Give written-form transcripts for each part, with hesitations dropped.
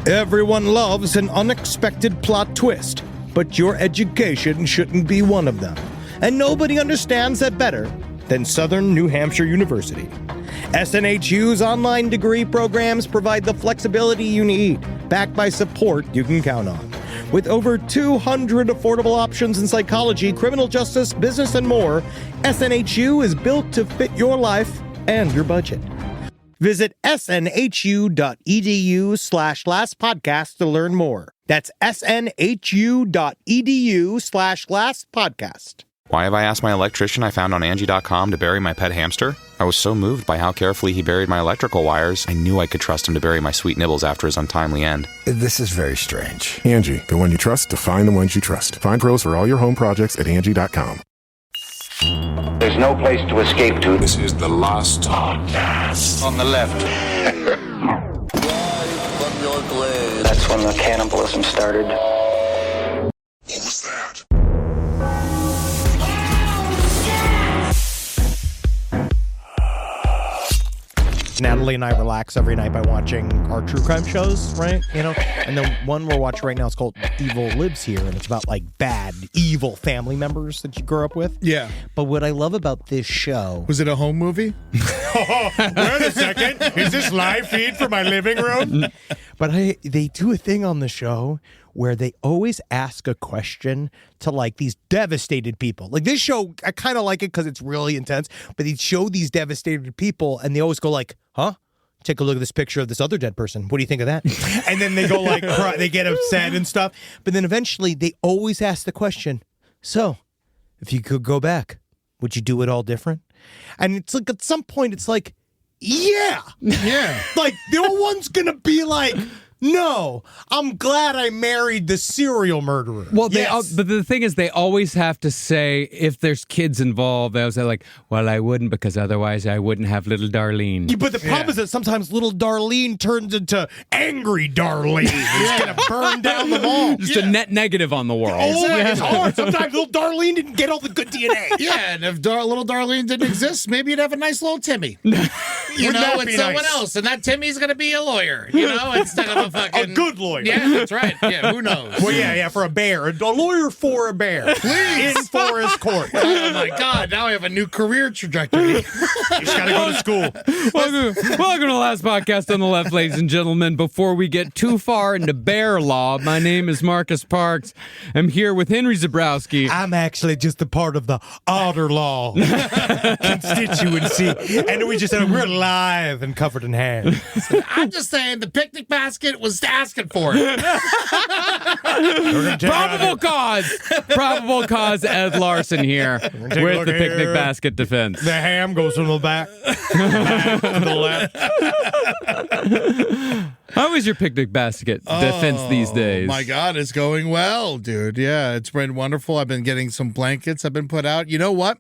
Everyone loves an unexpected plot twist, but your education shouldn't be one of them. And nobody understands that better than Southern New Hampshire University. SNHU's online degree programs provide the flexibility you need, backed by support you can count on. With over 200 affordable options in psychology, criminal justice, business, and more, SNHU is built to fit your life and your budget. Visit snhu.edu/lastpodcast to learn more. That's snhu.edu/lastpodcast. Why have I asked my electrician I found on Angie.com to bury my pet hamster? I was so moved by how carefully he buried my electrical wires, I knew I could trust him to bury my sweet nibbles after his untimely end. This is very strange. Angie, the one you trust to find the ones you trust. Find pros for all your home projects at Angie.com. There's no place to escape to. This is the last podcast. On the left. That's when the cannibalism started. What was that? Natalie and I relax every night by watching our true crime shows, right? You know, and the one we're watching right now is called Evil Lives Here, and it's about like bad, evil family members that you grew up with. Yeah. But what I love about this show... Was it a home movie? Wait a second. Is this live feed for my living room? But they do a thing on the show where they always ask a question to like these devastated people. Like this show, I kind of like it because it's really intense, but they show these devastated people and they always go like, huh? Take a look at this picture of this other dead person. What do you think of that? And then they go like, cry, they get upset and stuff. But then eventually they always ask the question, so if you could go back, would you do it all different? And it's like at some point it's like, yeah. Like no one's going to be like, no, I'm glad I married the serial murderer. Well, but the thing is, they always have to say, if there's kids involved, they'll say like, well, I wouldn't because otherwise I wouldn't have little Darlene. Yeah, but the problem is that sometimes little Darlene turns into angry Darlene. It's going to burn down the mall. Just a net negative on the world. Oh, it's hard. Sometimes little Darlene didn't get all the good DNA. Yeah, and if little Darlene didn't exist, maybe you'd have a nice little Timmy. You know, it's someone else, and that Timmy's going to be a lawyer, you know, instead of a fucking... A good lawyer. Yeah, that's right. Yeah, who knows? Well, yeah, for a bear. A lawyer for a bear. Please. In forest court. Oh, my God. Now I have a new career trajectory. You just got to go to school. Welcome to the last podcast on the left, ladies and gentlemen. Before we get too far into bear law, my name is Marcus Parks. I'm here with Henry Zabrowski. I'm actually just a part of the otter law constituency. And we just said we're live and covered in hair. I'm just saying the picnic basket was asking for it. Probable cause, Ed Larson here with the picnic basket defense. The ham goes from the back to the left. How is your picnic basket defense these days? Oh, my God, it's going well, dude. Yeah, it's been wonderful. I've been getting some blankets I've been put out. You know what?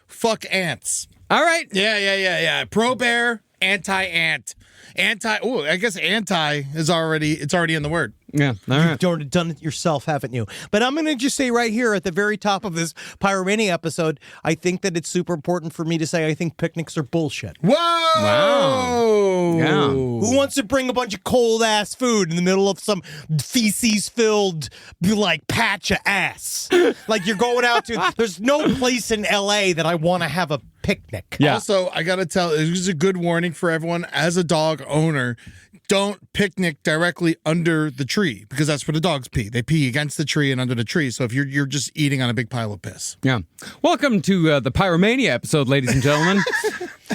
Fuck ants. All right. Yeah. Pro bear, anti-ant. I guess anti is already in the word. Yeah, all right. You've done it yourself, haven't you? But I'm going to just say right here at the very top of this Pyromania episode, I think that it's super important for me to say I think picnics are bullshit. Whoa! Wow. Yeah. Who wants to bring a bunch of cold-ass food in the middle of some feces-filled, like, patch of ass? Like, you're going out to... There's no place in L.A. that I want to have a picnic. Yeah. Also, I got to tell, this is a good warning for everyone. As a dog owner, don't picnic directly under the tree because that's where the dogs pee. They pee against the tree and under the tree. So if you're just eating on a big pile of piss. Yeah. Welcome to the Pyromania episode, ladies and gentlemen.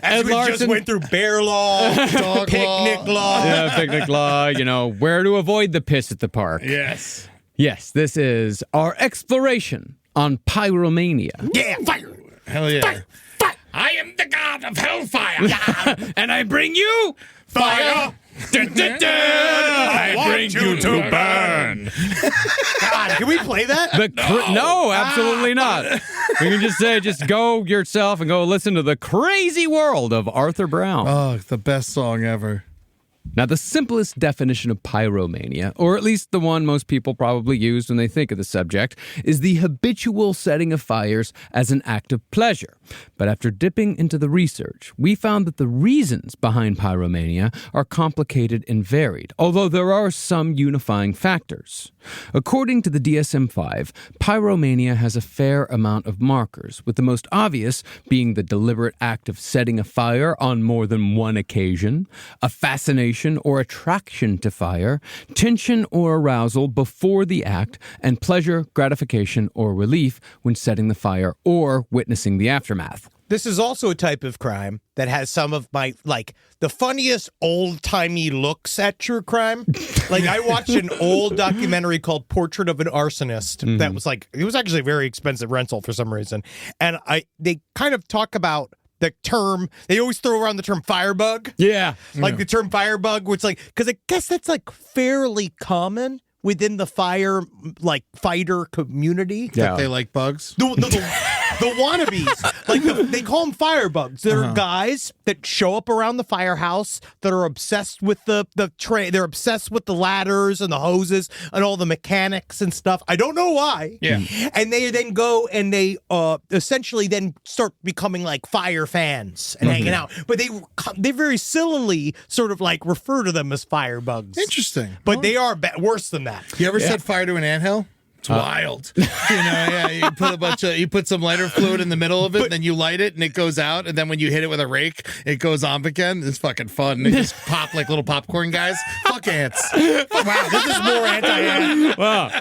As we just went through bear law, dog picnic law. Yeah, picnic law, you know, where to avoid the piss at the park. Yes. Yes, this is our exploration on Pyromania. Yeah, fire. Hell yeah. Fire. I am the god of hellfire. And I bring you Fire. I bring you to burn. God, can we play that? No, absolutely not. We can just say, just go yourself and go listen to the crazy world of Arthur Brown. Oh, the best song ever. Now, the simplest definition of pyromania, or at least the one most people probably use when they think of the subject, is the habitual setting of fires as an act of pleasure. But after dipping into the research, we found that the reasons behind pyromania are complicated and varied, although there are some unifying factors. According to the DSM-5, pyromania has a fair amount of markers, with the most obvious being the deliberate act of setting a fire on more than one occasion, a fascination or attraction to fire, tension or arousal before the act, and pleasure, gratification, or relief when setting the fire or witnessing the aftermath. This is also a type of crime that has some of my, the funniest old-timey looks at true crime. I watched an old documentary called Portrait of an Arsonist that was it was actually a very expensive rental for some reason. And they kind of talk about the term, they always throw around the term firebug. Yeah. The term firebug, which because I guess that's fairly common within the fighter community. That they like bugs. The wannabes, they call them firebugs. They're guys that show up around the firehouse that are obsessed with the tray. They're obsessed with the ladders and the hoses and all the mechanics and stuff. I don't know why. Yeah. And they then go and they essentially then start becoming fire fans and hanging out. But they very sillily sort of refer to them as firebugs. Interesting. But they are worse than that. You ever set fire to an anthill? It's wild. You put some lighter fluid in the middle of it, and then you light it, and it goes out, and then when you hit it with a rake, it goes on again. It's fucking fun. They just pop like little popcorn guys. Fuck ants. Wow, this is more anti-ant. Well,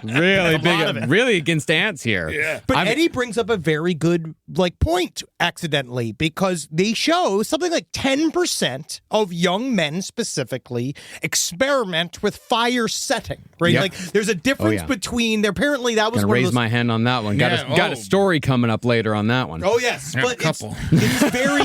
really against ants here. Yeah. But Eddie brings up a very good point accidentally, because they show something like 10% of young men specifically experiment with fire setting, right? Yep. There's a difference between apparently that was Gonna one of raise those, my hand on that one. Got a story coming up later on that one. Oh yes, Yeah, but a couple. it's very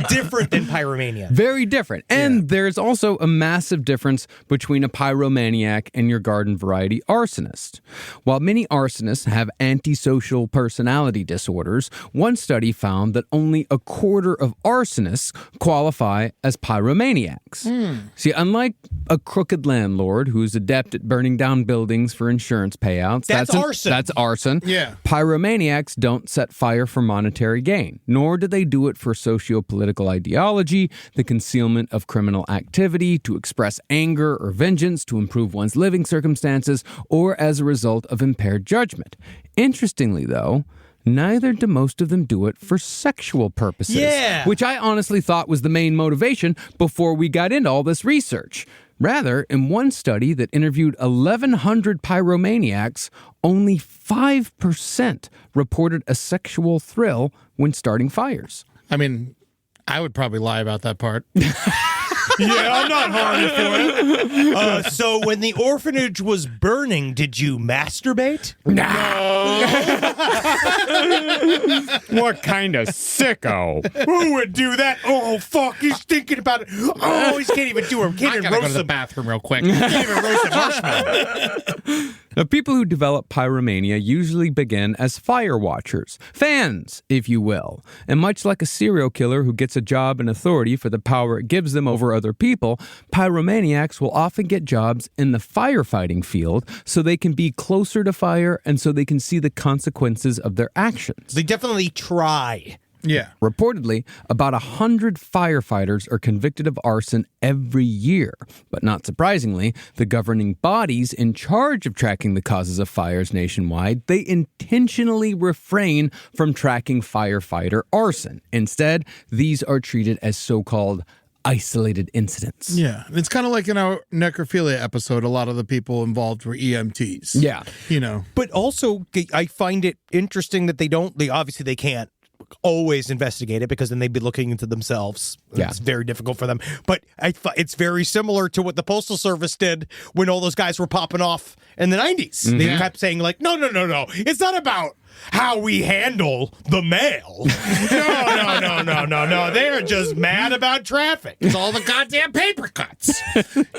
different than pyromania. Very different. And there's also a massive difference between a pyromaniac and your garden variety arsonist. While many arsonists have antisocial personality disorders, one study found that only a quarter of arsonists qualify as pyromaniacs. See, unlike a crooked landlord who's adept at burning down buildings for insurance payouts, That's arson. That's arson. Yeah. Pyromaniacs don't set fire for monetary gain, nor do they do it for socio-political ideology, the concealment of criminal activity, to express anger or vengeance, to improve one's living circumstances, or as a result of impaired judgment. Interestingly, though, neither do most of them do it for sexual purposes, which I honestly thought was the main motivation before we got into all this research. Rather, in one study that interviewed 1,100 pyromaniacs, only 5% reported a sexual thrill when starting fires. I mean, I would probably lie about that part. Yeah, I'm not horny for it. So when the orphanage was burning, did you masturbate? No. What kind of sicko? Who would do that? Oh, fuck, he's thinking about it. Oh, he can't even do it. I Can't even gotta go roast to the him. bathroom real quick. Can't even roast a marshmallow. Now, people who develop pyromania usually begin as fire watchers, fans, if you will. And much like a serial killer who gets a job and authority for the power it gives them over other people, pyromaniacs will often get jobs in the firefighting field so they can be closer to fire and so they can see the consequences of their actions. They definitely try. Yeah. Reportedly, about 100 firefighters are convicted of arson every year. But not surprisingly, the governing bodies in charge of tracking the causes of fires nationwide, they intentionally refrain from tracking firefighter arson. Instead, these are treated as so-called isolated incidents. Yeah. It's kind of like in our necrophilia episode, a lot of the people involved were EMTs. Yeah. You know. But also, I find it interesting that they obviously they can't always investigate it because then they'd be looking into themselves. Yeah. It's very difficult for them. But it's very similar to what the Postal Service did when all those guys were popping off in the 90s. They kept saying no. It's not about how we handle the mail. No. They're just mad about traffic. It's all the goddamn paper cuts.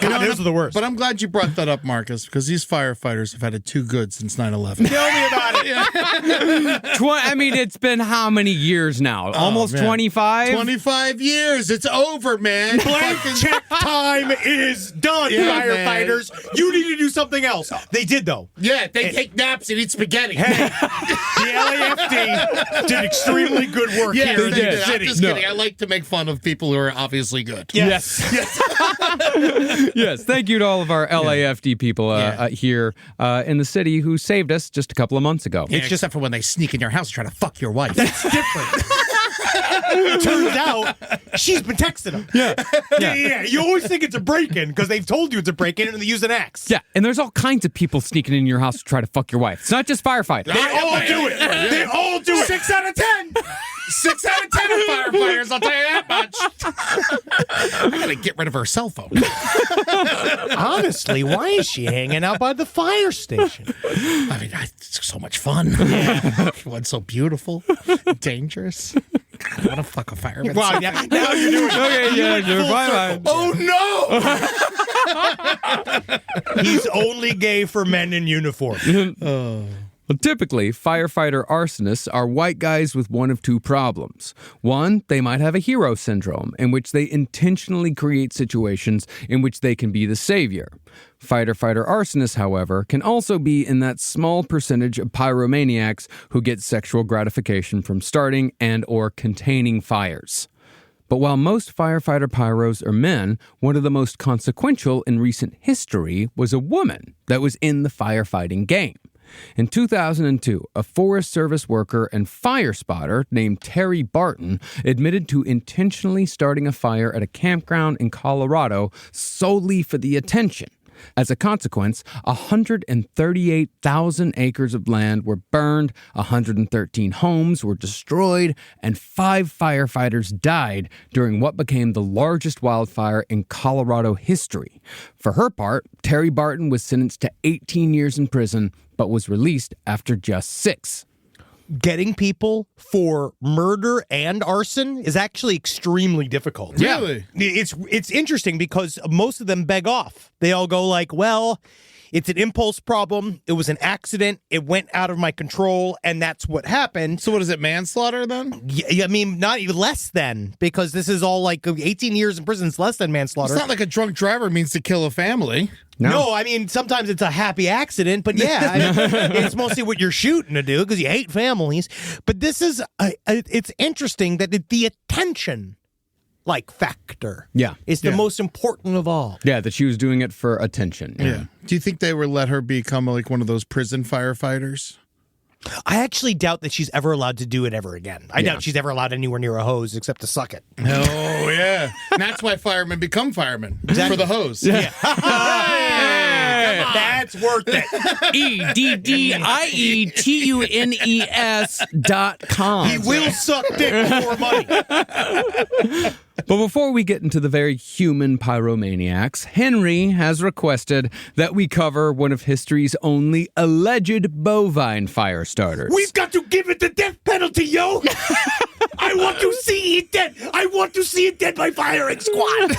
God, those are the worst. But I'm glad you brought that up, Marcus, because these firefighters have had it too good since 9/11. Tell me about it. It's been how many years now? Almost man. 25? 25 years. It's over, man. Blank check time is done, Yeah, firefighters. You need to do something else. They did, though. Yeah, they take naps and eat spaghetti. Hey, the LAFD did extremely good work Yeah, here in they the did. I'm city. just kidding. I like to make fun of people who are obviously good. Yes. Yes, thank you to all of our LAFD people here in the city who saved us just a couple of months ago. It's just except for when they sneak in your house and try to fuck your wife. That's different. Turns out she's been texting him. Yeah. You always think it's a break-in because they've told you it's a break-in and they use an axe. Yeah, and there's all kinds of people sneaking in your house to try to fuck your wife. It's not just firefighters. They all do it. They all do it. 6 out of 10. 6 out of 10 of firefighters, I'll tell you that much. I gotta get rid of her cell phone. Honestly, why is she hanging out by the fire station? I mean, it's so much fun. One's so beautiful, dangerous. God, I want to fuck a fireman. Wow, now you're doing it. Okay, yeah, sure, fine. Oh no! He's only gay for men in uniform. Well, typically, firefighter arsonists are white guys with one of two problems. One, they might have a hero syndrome, in which they intentionally create situations in which they can be the savior. Fighter arsonists, however, can also be in that small percentage of pyromaniacs who get sexual gratification from starting and or containing fires. But while most firefighter pyros are men, one of the most consequential in recent history was a woman that was in the firefighting game. In 2002, a Forest Service worker and fire spotter named Terry Barton admitted to intentionally starting a fire at a campground in Colorado solely for the attention. As a consequence, 138,000 acres of land were burned, 113 homes were destroyed, and 5 firefighters died during what became the largest wildfire in Colorado history. For her part, Terry Barton was sentenced to 18 years in prison, but was released after just 6. Getting people for murder and arson is actually extremely difficult. Really? It's interesting because most of them beg off. They all go like, well, it's an impulse problem. It was an accident. It went out of my control, and that's what happened. So what is it, manslaughter then? Yeah, I mean, not even less than, because this is all like 18 years in prison is less than manslaughter. It's not like a drunk driver means to kill a family. No, I mean, sometimes it's a happy accident, but yeah, I mean, it's mostly what you're shooting to do because you hate families. But this is, it's interesting that the attention, factor is the most important of all. Yeah, that she was doing it for attention. Yeah. Do you think they would let her become like one of those prison firefighters? I actually doubt that she's ever allowed to do it ever again. I doubt she's ever allowed anywhere near a hose except to suck it. Oh, yeah. And that's why firemen become firemen. For the hose. Yeah. Hey, that's worth it. EDDIETUNES.com. He will suck dick for more money. But before we get into the very human pyromaniacs, Henry has requested that we cover one of history's only alleged bovine fire starters. We've got to give it the death penalty, yo! I want to see it dead! I want to see it dead by firing squad!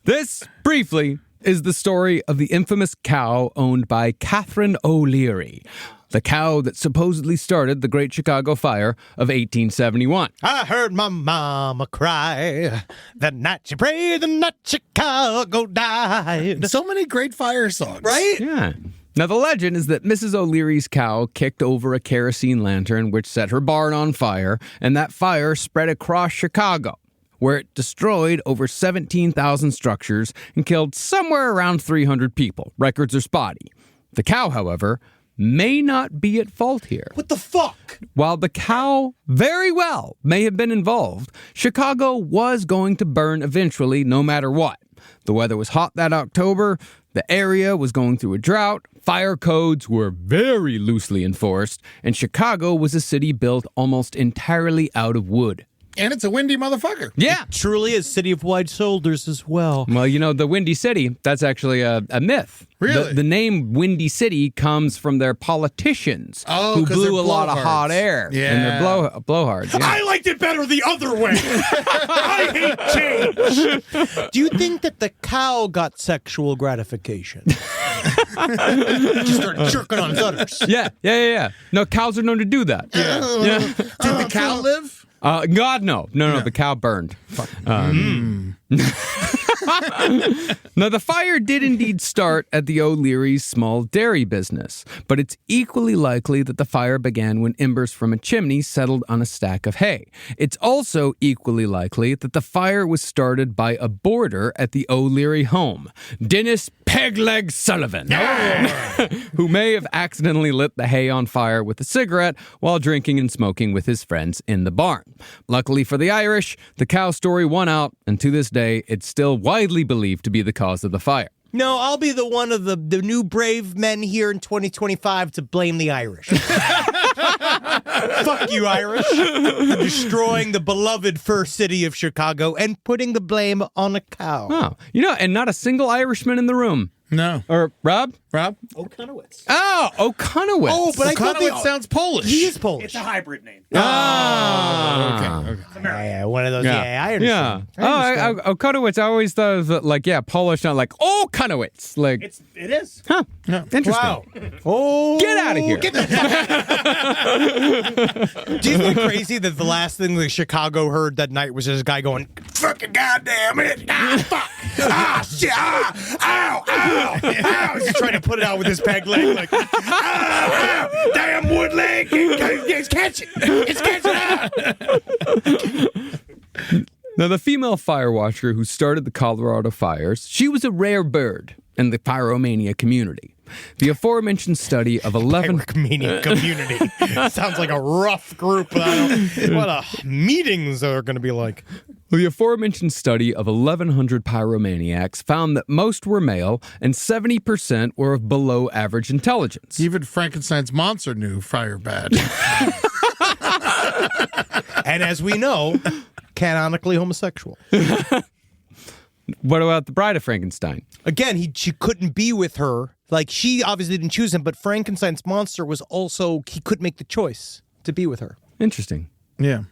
This, briefly, is the story of the infamous cow owned by Catherine O'Leary, the cow that supposedly started the Great Chicago Fire of 1871. I heard my mama cry the night she prayed, the night Chicago died. So many great fire songs. Right? Yeah. Now, the legend is that Mrs. O'Leary's cow kicked over a kerosene lantern, which set her barn on fire, and that fire spread across Chicago, where it destroyed over 17,000 structures and killed somewhere around 300 people. Records are spotty. The cow, however, may not be at fault here. What the fuck? While the cow very well may have been involved, Chicago was going to burn eventually, no matter what. The weather was hot that October, the area was going through a drought, fire codes were very loosely enforced, and Chicago was a city built almost entirely out of wood. And it's a windy motherfucker. Yeah. Truly is City of Wide Shoulders as well. Well, the Windy City, that's actually a myth. Really? The name Windy City comes from their politicians who 'cause blew they're a lot of blowhards. hot air. Yeah. And they're blowhards. Yeah. I liked it better the other way. I hate change. Do you think that the cow got sexual gratification? Just started jerking on its udders. Yeah. No, cows are known to do that. Yeah. Did the cow live? God, no. No, the cow burned. Now, the fire did indeed start at the O'Leary's small dairy business, but it's equally likely that the fire began when embers from a chimney settled on a stack of hay. It's also equally likely that the fire was started by a boarder at the O'Leary home, Dennis Pegleg Sullivan, who may have accidentally lit the hay on fire with a cigarette while drinking and smoking with his friends in the barn. Luckily for the Irish, the cow story won out, and to this day, it's still widely believed to be the cause of the fire. No, I'll be the one of the new brave men here in 2025 to blame the Irish. Fuck you, Irish. For destroying the beloved first city of Chicago and putting the blame on a cow. Oh, and not a single Irishman in the room. No. Or Rob? O'Conowitz. Oh, O'Conowitz. Oh, but I thought O'Conowitz sounds Polish. he is Polish. It's a hybrid name. Okay. Yeah, one of those. Yeah, I Yeah. understand. O'Conowitz, I always thought of Polish, not like O'Conowitz. Like, It is. huh. Interesting. Wow. Oh, Get out of here. Get the fuck. Do you think it's crazy that the last thing that Chicago heard that night was this guy going, "Fucking goddamn it! Ah, fuck! Ah, shit! Ah, ow! Ow! Ow!" He's trying to put it out with his peg leg, like, "Ah, damn wood leg! It's catching! It's catching out!" Now, the female fire watcher who started the Colorado fires, she was a rare bird in the Pyromania community. The aforementioned study of 11... Pyromaniac community. Sounds like a rough group. What meetings are going to be like. The aforementioned study of 1,100 pyromaniacs found that most were male and 70% were of below average intelligence. Even Frankenstein's monster knew fire bad. And as we know, canonically homosexual. What about the Bride of Frankenstein? Again, she couldn't be with her. Like, she obviously didn't choose him, but Frankenstein's monster was also, he couldn't make the choice to be with her. Interesting. Yeah.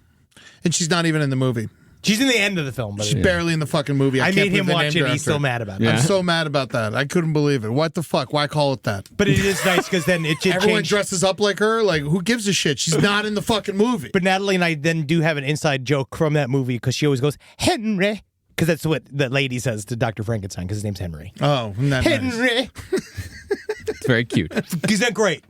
And she's not even in the movie. She's in the end of the film. But She's barely in the fucking movie. I can't made believe him they watch named it. her He's after still it. mad about it. Yeah. I'm so mad about that. I couldn't believe it. What the fuck? Why call it that? But it is nice because then it Everyone changed. dresses up like her. Like, who gives a shit? She's not in the fucking movie. But Natalie and I then do have an inside joke from that movie because she always goes, Henry. Because that's what the lady says to Dr. Frankenstein because his name's Henry. Oh, isn't that nice? Henry. It's very cute. Isn't that great?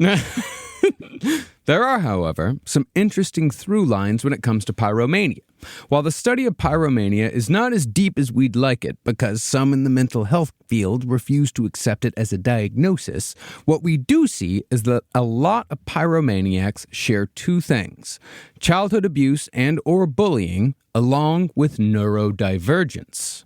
There are, however, some interesting through lines when it comes to pyromania. While the study of pyromania is not as deep as we'd like it because some in the mental health field refuse to accept it as a diagnosis, what we do see is that a lot of pyromaniacs share two things: childhood abuse and or bullying, along with neurodivergence.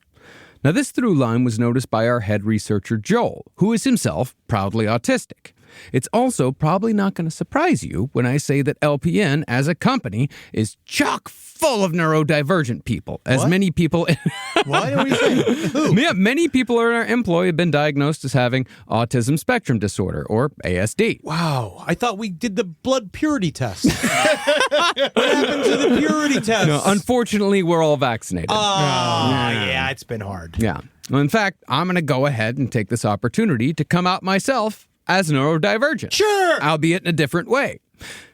Now, this through line was noticed by our head researcher Joel, who is himself proudly autistic. It's also probably not going to surprise you when I say that LPN as a company is chock full of neurodivergent people. As What? many people... What are you saying? Who? Yeah, many people in our employ have been diagnosed as having autism spectrum disorder, or ASD. Wow. I thought we did the blood purity test. What happened to the purity test? No, unfortunately, we're all vaccinated. Yeah, it's been hard. Yeah. Well, in fact, I'm going to go ahead and take this opportunity to come out myself as neurodivergent. Sure. Albeit in a different way.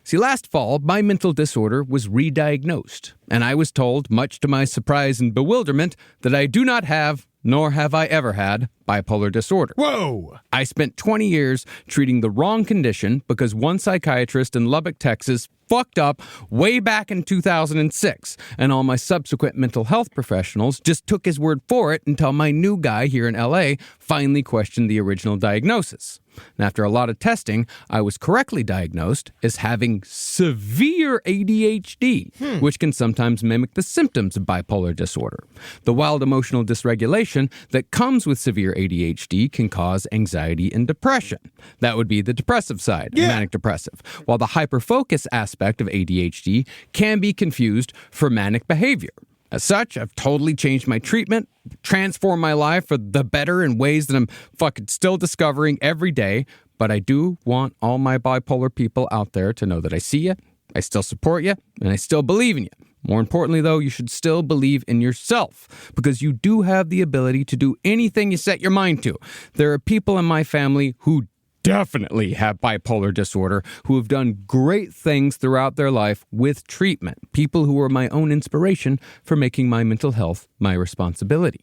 See, last fall, my mental disorder was re-diagnosed, and I was told, much to my surprise and bewilderment, that I do not have, nor have I ever had, bipolar disorder. Whoa. I spent 20 years treating the wrong condition because one psychiatrist in Lubbock, Texas fucked up way back in 2006, and all my subsequent mental health professionals just took his word for it until my new guy here in LA finally questioned the original diagnosis. And after a lot of testing, I was correctly diagnosed as having severe ADHD, which can sometimes mimic the symptoms of bipolar disorder. The wild emotional dysregulation that comes with severe ADHD can cause anxiety and depression. That would be the depressive side, manic depressive. While the hyperfocus aspect of ADHD can be confused for manic behavior. As such, I've totally changed my treatment, transformed my life for the better in ways that I'm fucking still discovering every day. But I do want all my bipolar people out there to know that I see you, I still support you, and I still believe in you. More importantly, though, you should still believe in yourself because you do have the ability to do anything you set your mind to. There are people in my family who definitely have bipolar disorder who have done great things throughout their life with treatment. People who were my own inspiration for making my mental health my responsibility.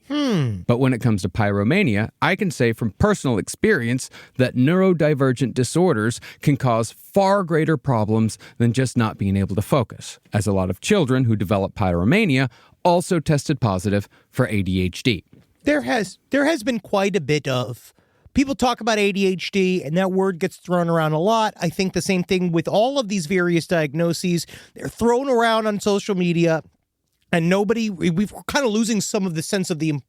But when it comes to pyromania, I can say from personal experience that neurodivergent disorders can cause far greater problems than just not being able to focus, as a lot of children who develop pyromania also tested positive for ADHD. There has been quite a bit of people talk about ADHD, and that word gets thrown around a lot. I think the same thing with all of these various diagnoses. They're thrown around on social media, and we're kind of losing some of the sense of the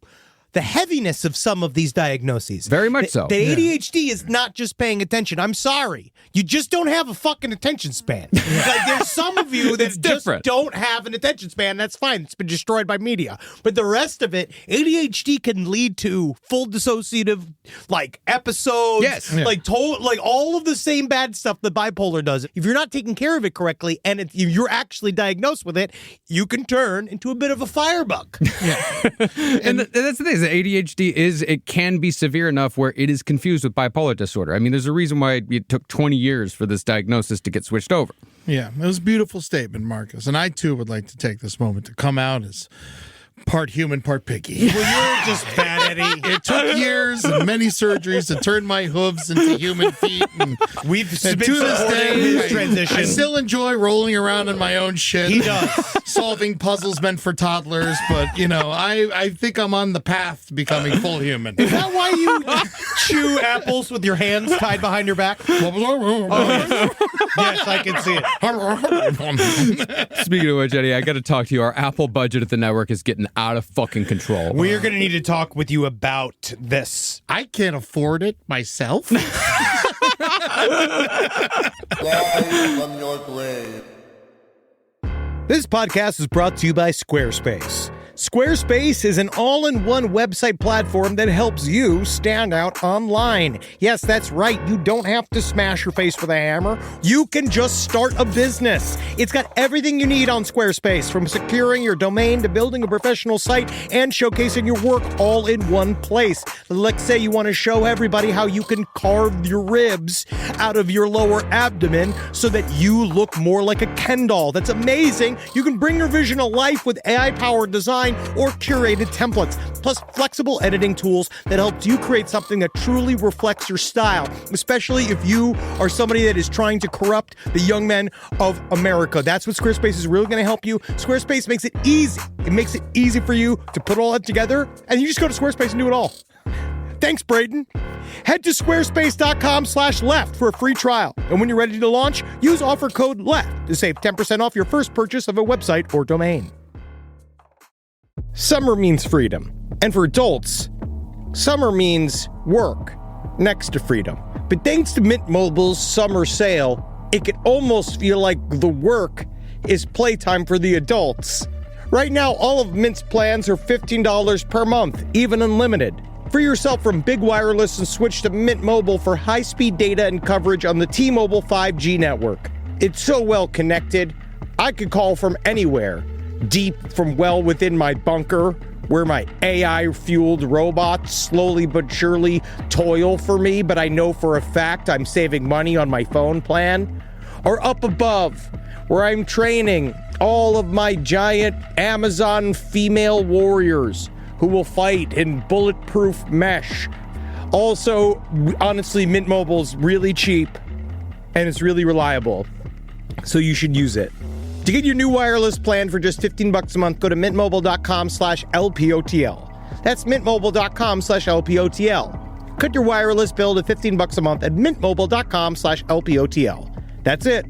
heaviness of some of these diagnoses. Very much so. The ADHD is not just paying attention. I'm sorry. You just don't have a fucking attention span. Like, there's some of you that just don't have an attention span. That's fine. It's been destroyed by media. But the rest of it, ADHD can lead to full dissociative, like, episodes. Yes. Like, all of the same bad stuff that bipolar does. If you're not taking care of it correctly and if you're actually diagnosed with it, you can turn into a bit of a firebug. And that's the thing. ADHD it can be severe enough where it is confused with bipolar disorder. I mean, there's a reason why it took 20 years for this diagnosis to get switched over. Yeah, it was a beautiful statement, Marcus. And I, too, would like to take this moment to come out as part human, part piggy. Well, you're just bad, Eddie. It took years and many surgeries to turn my hooves into human feet. And We've to this day, his transition. I still enjoy rolling around in my own shit. He does. Solving puzzles meant for toddlers. But, I think I'm on the path to becoming full human. Is that why you chew apples with your hands tied behind your back? Yes, I can see it. Speaking of which, Eddie, I got to talk to you. Our Apple budget at the network is getting out of fucking control. We're going to need to talk with you about this. I can't afford it myself. Rise from your grave. This podcast is brought to you by Squarespace. Squarespace is an all-in-one website platform that helps you stand out online. Yes, that's right. You don't have to smash your face with a hammer. You can just start a business. It's got everything you need on Squarespace, from securing your domain to building a professional site and showcasing your work all in one place. Let's say you want to show everybody how you can carve your ribs out of your lower abdomen so that you look more like a Ken doll. That's amazing. You can bring your vision to life with AI-powered design or curated templates, plus flexible editing tools that helps you create something that truly reflects your style, especially if you are somebody that is trying to corrupt the young men of America. That's what Squarespace is really going to help you. Squarespace makes it easy. It makes it easy for you to put all that together, and you just go to Squarespace and do it all. Thanks, Braden. Head to squarespace.com/left for a free trial. And when you're ready to launch, use offer code LEFT to save 10% off your first purchase of a website or domain. Summer means freedom. And for adults, summer means work next to freedom. But thanks to Mint Mobile's summer sale, it can almost feel like the work is playtime for the adults. Right now, all of Mint's plans are $15 per month, even unlimited. Free yourself from big wireless and switch to Mint Mobile for high-speed data and coverage on the T-Mobile 5G network. It's so well connected, I could call from anywhere. Deep from well within my bunker, where my AI-fueled robots slowly but surely toil for me, but I know for a fact I'm saving money on my phone plan. Or up above, where I'm training all of my giant Amazon female warriors who will fight in bulletproof mesh. Also, honestly, Mint Mobile's really cheap, and it's really reliable, so you should use it. To get your new wireless plan for just $15 a month, go to mintmobile.com/LPOTL. That's mintmobile.com/LPOTL. Cut your wireless bill to $15 a month at mintmobile.com/LPOTL. That's it.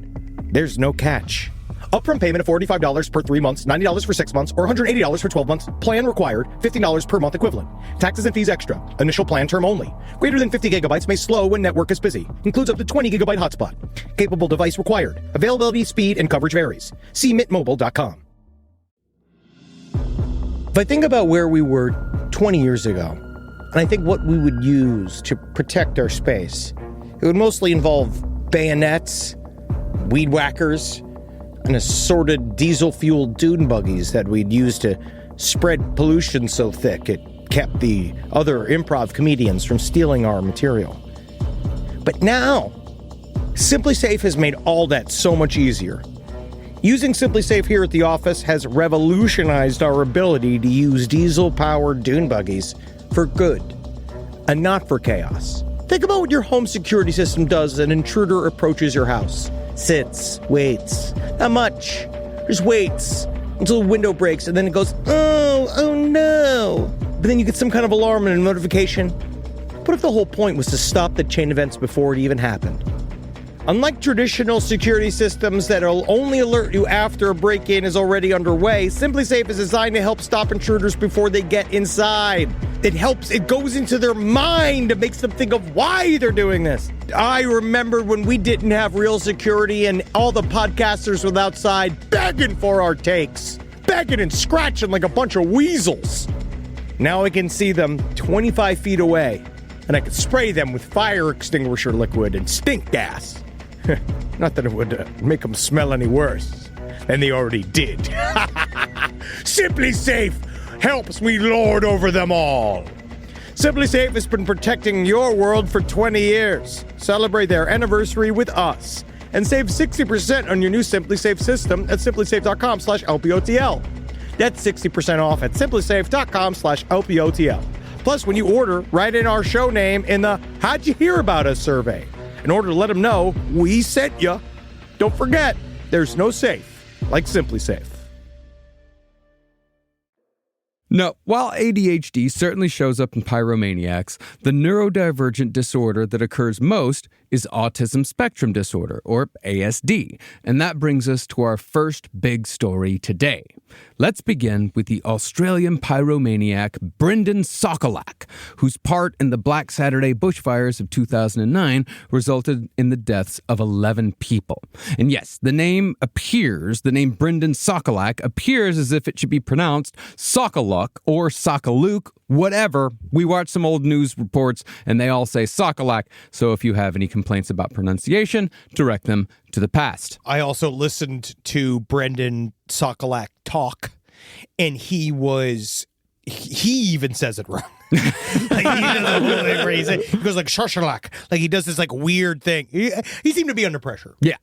There's no catch. Upfront payment of $45 per 3 months, $90 for 6 months, or $180 for 12 months. Plan required, $15 per month equivalent. Taxes and fees extra. Initial plan term only. Greater than 50 gigabytes may slow when network is busy. Includes up to 20 gigabyte hotspot. Capable device required. Availability, speed, and coverage varies. See mintmobile.com. If I think about where we were 20 years ago, and I think what we would use to protect our space, it would mostly involve bayonets, weed whackers, and assorted diesel-fueled dune buggies that we'd use to spread pollution so thick it kept the other improv comedians from stealing our material. But now, Simply Safe has made all that so much easier. Using Simply Safe here at the office has revolutionized our ability to use diesel-powered dune buggies for good, and not for chaos. Think about what your home security system does as an intruder approaches your house. Sits, waits. Not much. Just waits until the window breaks, and then it goes, oh no. But then you get some kind of alarm and a notification. What if the whole point was to stop the chain events before it even happened? Unlike traditional security systems that'll only alert you after a break-in is already underway, Simply Safe is designed to help stop intruders before they get inside. It goes into their mind and makes them think of why they're doing this. I remember when we didn't have real security and all the podcasters were outside begging for our takes. Begging and scratching like a bunch of weasels. Now I can see them 25 feet away, and I can spray them with fire extinguisher liquid and stink gas. Not that it would make them smell any worse than they already did. Simply Safe helps me lord over them all. Simply Safe has been protecting your world for 20 years. Celebrate their anniversary with us and save 60% on your new Simply Safe system at simplysafe.com/LPOTL. That's 60% off at simplysafe.com/LPOTL. Plus, when you order, write in our show name in the How'd You Hear About Us survey in order to let them know we sent you. Don't forget, there's no safe like Simply Safe. No, while ADHD certainly shows up in pyromaniacs, the neurodivergent disorder that occurs most is autism spectrum disorder, or ASD. And that brings us to our first big story today. Let's begin with the Australian pyromaniac Brendan Sockolak, whose part in the Black Saturday bushfires of 2009 resulted in the deaths of 11 people. And yes, the name Brendan Sockolak appears as if it should be pronounced Sockoluk or Sockaluk, whatever. We watch some old news reports and they all say Sockolak, so if you have any complaints about pronunciation, direct them to the past. I also listened to Brendan Sockolak talk, and he even says it wrong. Like, he doesn't really phrase it. He goes like shoshalak. Like he does this like weird thing. He seemed to be under pressure. Yeah.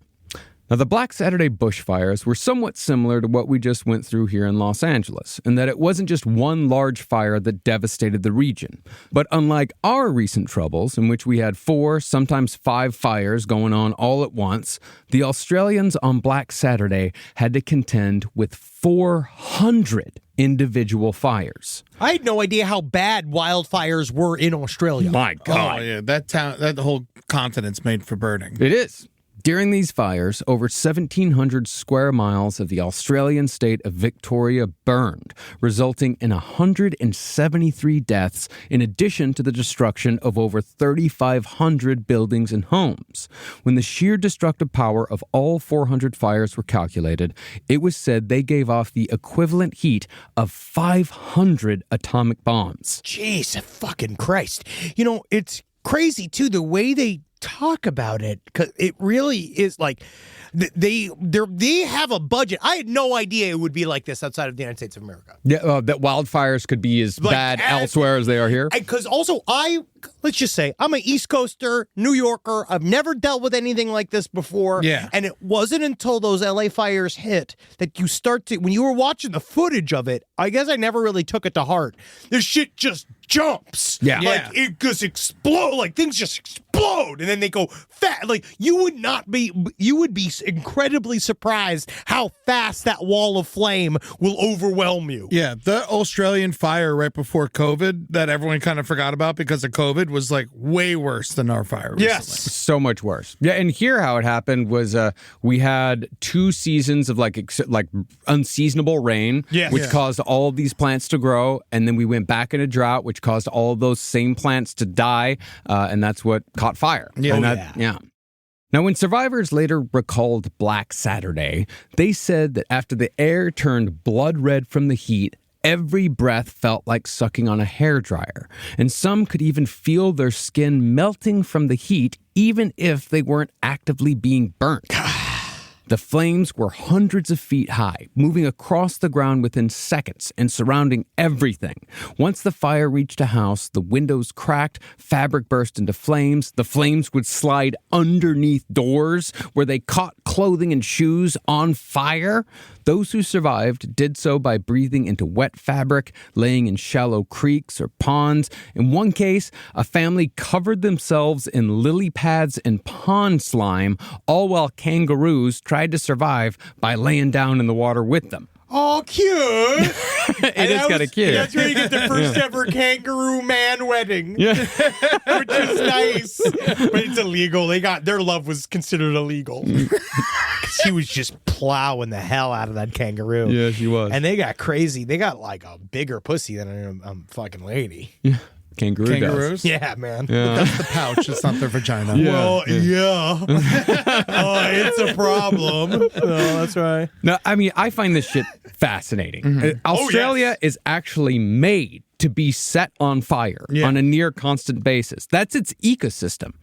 Now, the Black Saturday bushfires were somewhat similar to what we just went through here in Los Angeles, in that it wasn't just one large fire that devastated the region. But unlike our recent troubles, in which we had 4, sometimes 5 fires going on all at once, the Australians on Black Saturday had to contend with 400 individual fires. I had no idea how bad wildfires were in Australia. My God. Oh, yeah, that whole continent's made for burning. It is. During these fires, over 1,700 square miles of the Australian state of Victoria burned, resulting in 173 deaths, in addition to the destruction of over 3,500 buildings and homes. When the sheer destructive power of all 400 fires were calculated, it was said they gave off the equivalent heat of 500 atomic bombs. Jeez, fucking Christ. You know, it's crazy, too, the way they talk about it, because it really is like they have a budget. I had no idea it would be like this outside of the United States of America. Yeah, that wildfires could be as bad elsewhere as they are here. Because also, let's just say, I'm an East Coaster, New Yorker. I've never dealt with anything like this before. Yeah. And it wasn't until those LA fires hit that you start to, when you were watching the footage of it, I guess I never really took it to heart. This shit just jumps. Yeah. Like, it just explodes. Like, things just explode. And then they go fast. Like you would be incredibly surprised how fast that wall of flame will overwhelm you. Yeah, the Australian fire right before COVID that everyone kind of forgot about because of COVID was like way worse than our fire recently. Yes. So much worse. Yeah, and here how it happened was we had 2 seasons of like unseasonable rain, which caused all of these plants to grow, and then we went back into drought, which caused all of those same plants to die, and that's what caught fire. Yeah. Now, when survivors later recalled Black Saturday, they said that after the air turned blood red from the heat, every breath felt like sucking on a hairdryer, and some could even feel their skin melting from the heat, even if they weren't actively being burnt. The flames were hundreds of feet high, moving across the ground within seconds and surrounding everything. Once the fire reached a house, the windows cracked, fabric burst into flames. The flames would slide underneath doors where they caught clothing and shoes on fire. Those who survived did so by breathing into wet fabric, laying in shallow creeks or ponds. In one case, a family covered themselves in lily pads and pond slime, all while kangaroos tried to survive by laying down in the water with them. Oh, cute. It is kind of cute. That's where you get the first ever kangaroo man wedding. Yeah. Which is nice. But it's illegal. Their love was considered illegal. She was just plowing the hell out of that kangaroo. Yeah, she was. And they got crazy. They got like a bigger pussy than a fucking lady. Yeah. Kangaroos? Yeah, man. But that's the pouch. It's not the vagina. Well, yeah. Oh, it's a problem. Oh, that's right. No, I mean, I find this shit fascinating. Australia is actually made to be set on fire on a near constant basis. That's its ecosystem.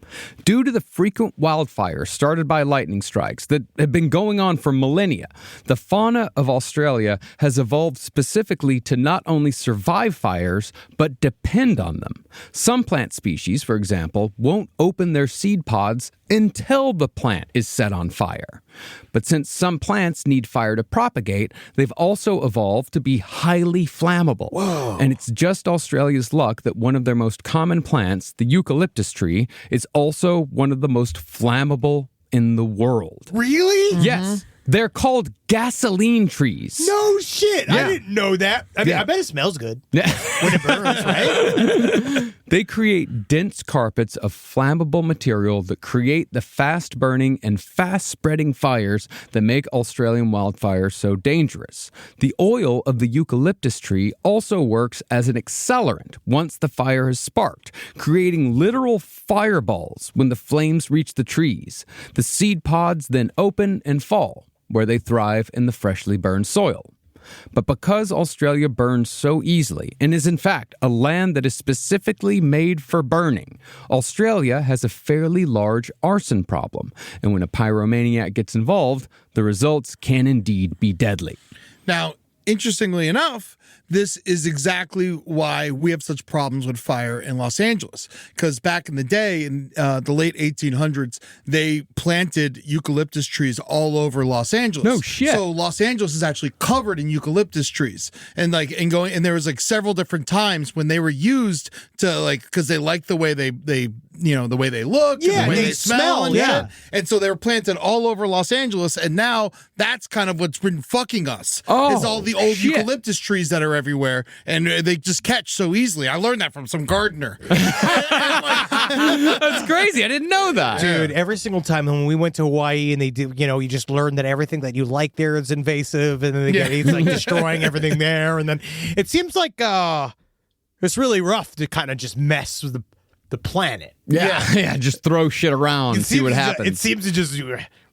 Due to the frequent wildfires started by lightning strikes that have been going on for millennia, the fauna of Australia has evolved specifically to not only survive fires, but depend on them. Some plant species, for example, won't open their seed pods until the plant is set on fire. But since some plants need fire to propagate, they've also evolved to be highly flammable. Whoa. And it's just Australia's luck that one of their most common plants, the eucalyptus tree, is also one of the most flammable in the world. Really? Yes. They're called gasoline trees. No shit. Yeah. I didn't know that. I mean, I bet it smells good when it burns, right? They create dense carpets of flammable material that create the fast-burning and fast-spreading fires that make Australian wildfires so dangerous. The oil of the eucalyptus tree also works as an accelerant once the fire has sparked, creating literal fireballs when the flames reach the trees. The seed pods then open and fall, where they thrive in the freshly burned soil. But because Australia burns so easily and is in fact a land that is specifically made for burning, Australia has a fairly large arson problem. And when a pyromaniac gets involved, the results can indeed be deadly. Now, interestingly enough, this is exactly why we have such problems with fire in Los Angeles. Because back in the day, in the late 1800s, they planted eucalyptus trees all over Los Angeles. No shit. So Los Angeles is actually covered in eucalyptus trees, and there was like several different times when they were used to because they liked the way they the way they look, and the way they smell, and shit. And so they were planted all over Los Angeles, and now that's kind of what's been fucking us. Is all the old eucalyptus trees that are everywhere, and they just catch so easily. I learned that from some gardener. That's crazy. I didn't know that. Dude, every single time when we went to Hawaii and they did, you just learn that everything that you like there is invasive, and then it's like destroying everything there. And then it seems like it's really rough to kind of just mess with the planet. Yeah, just throw shit around and see what happens. It seems to just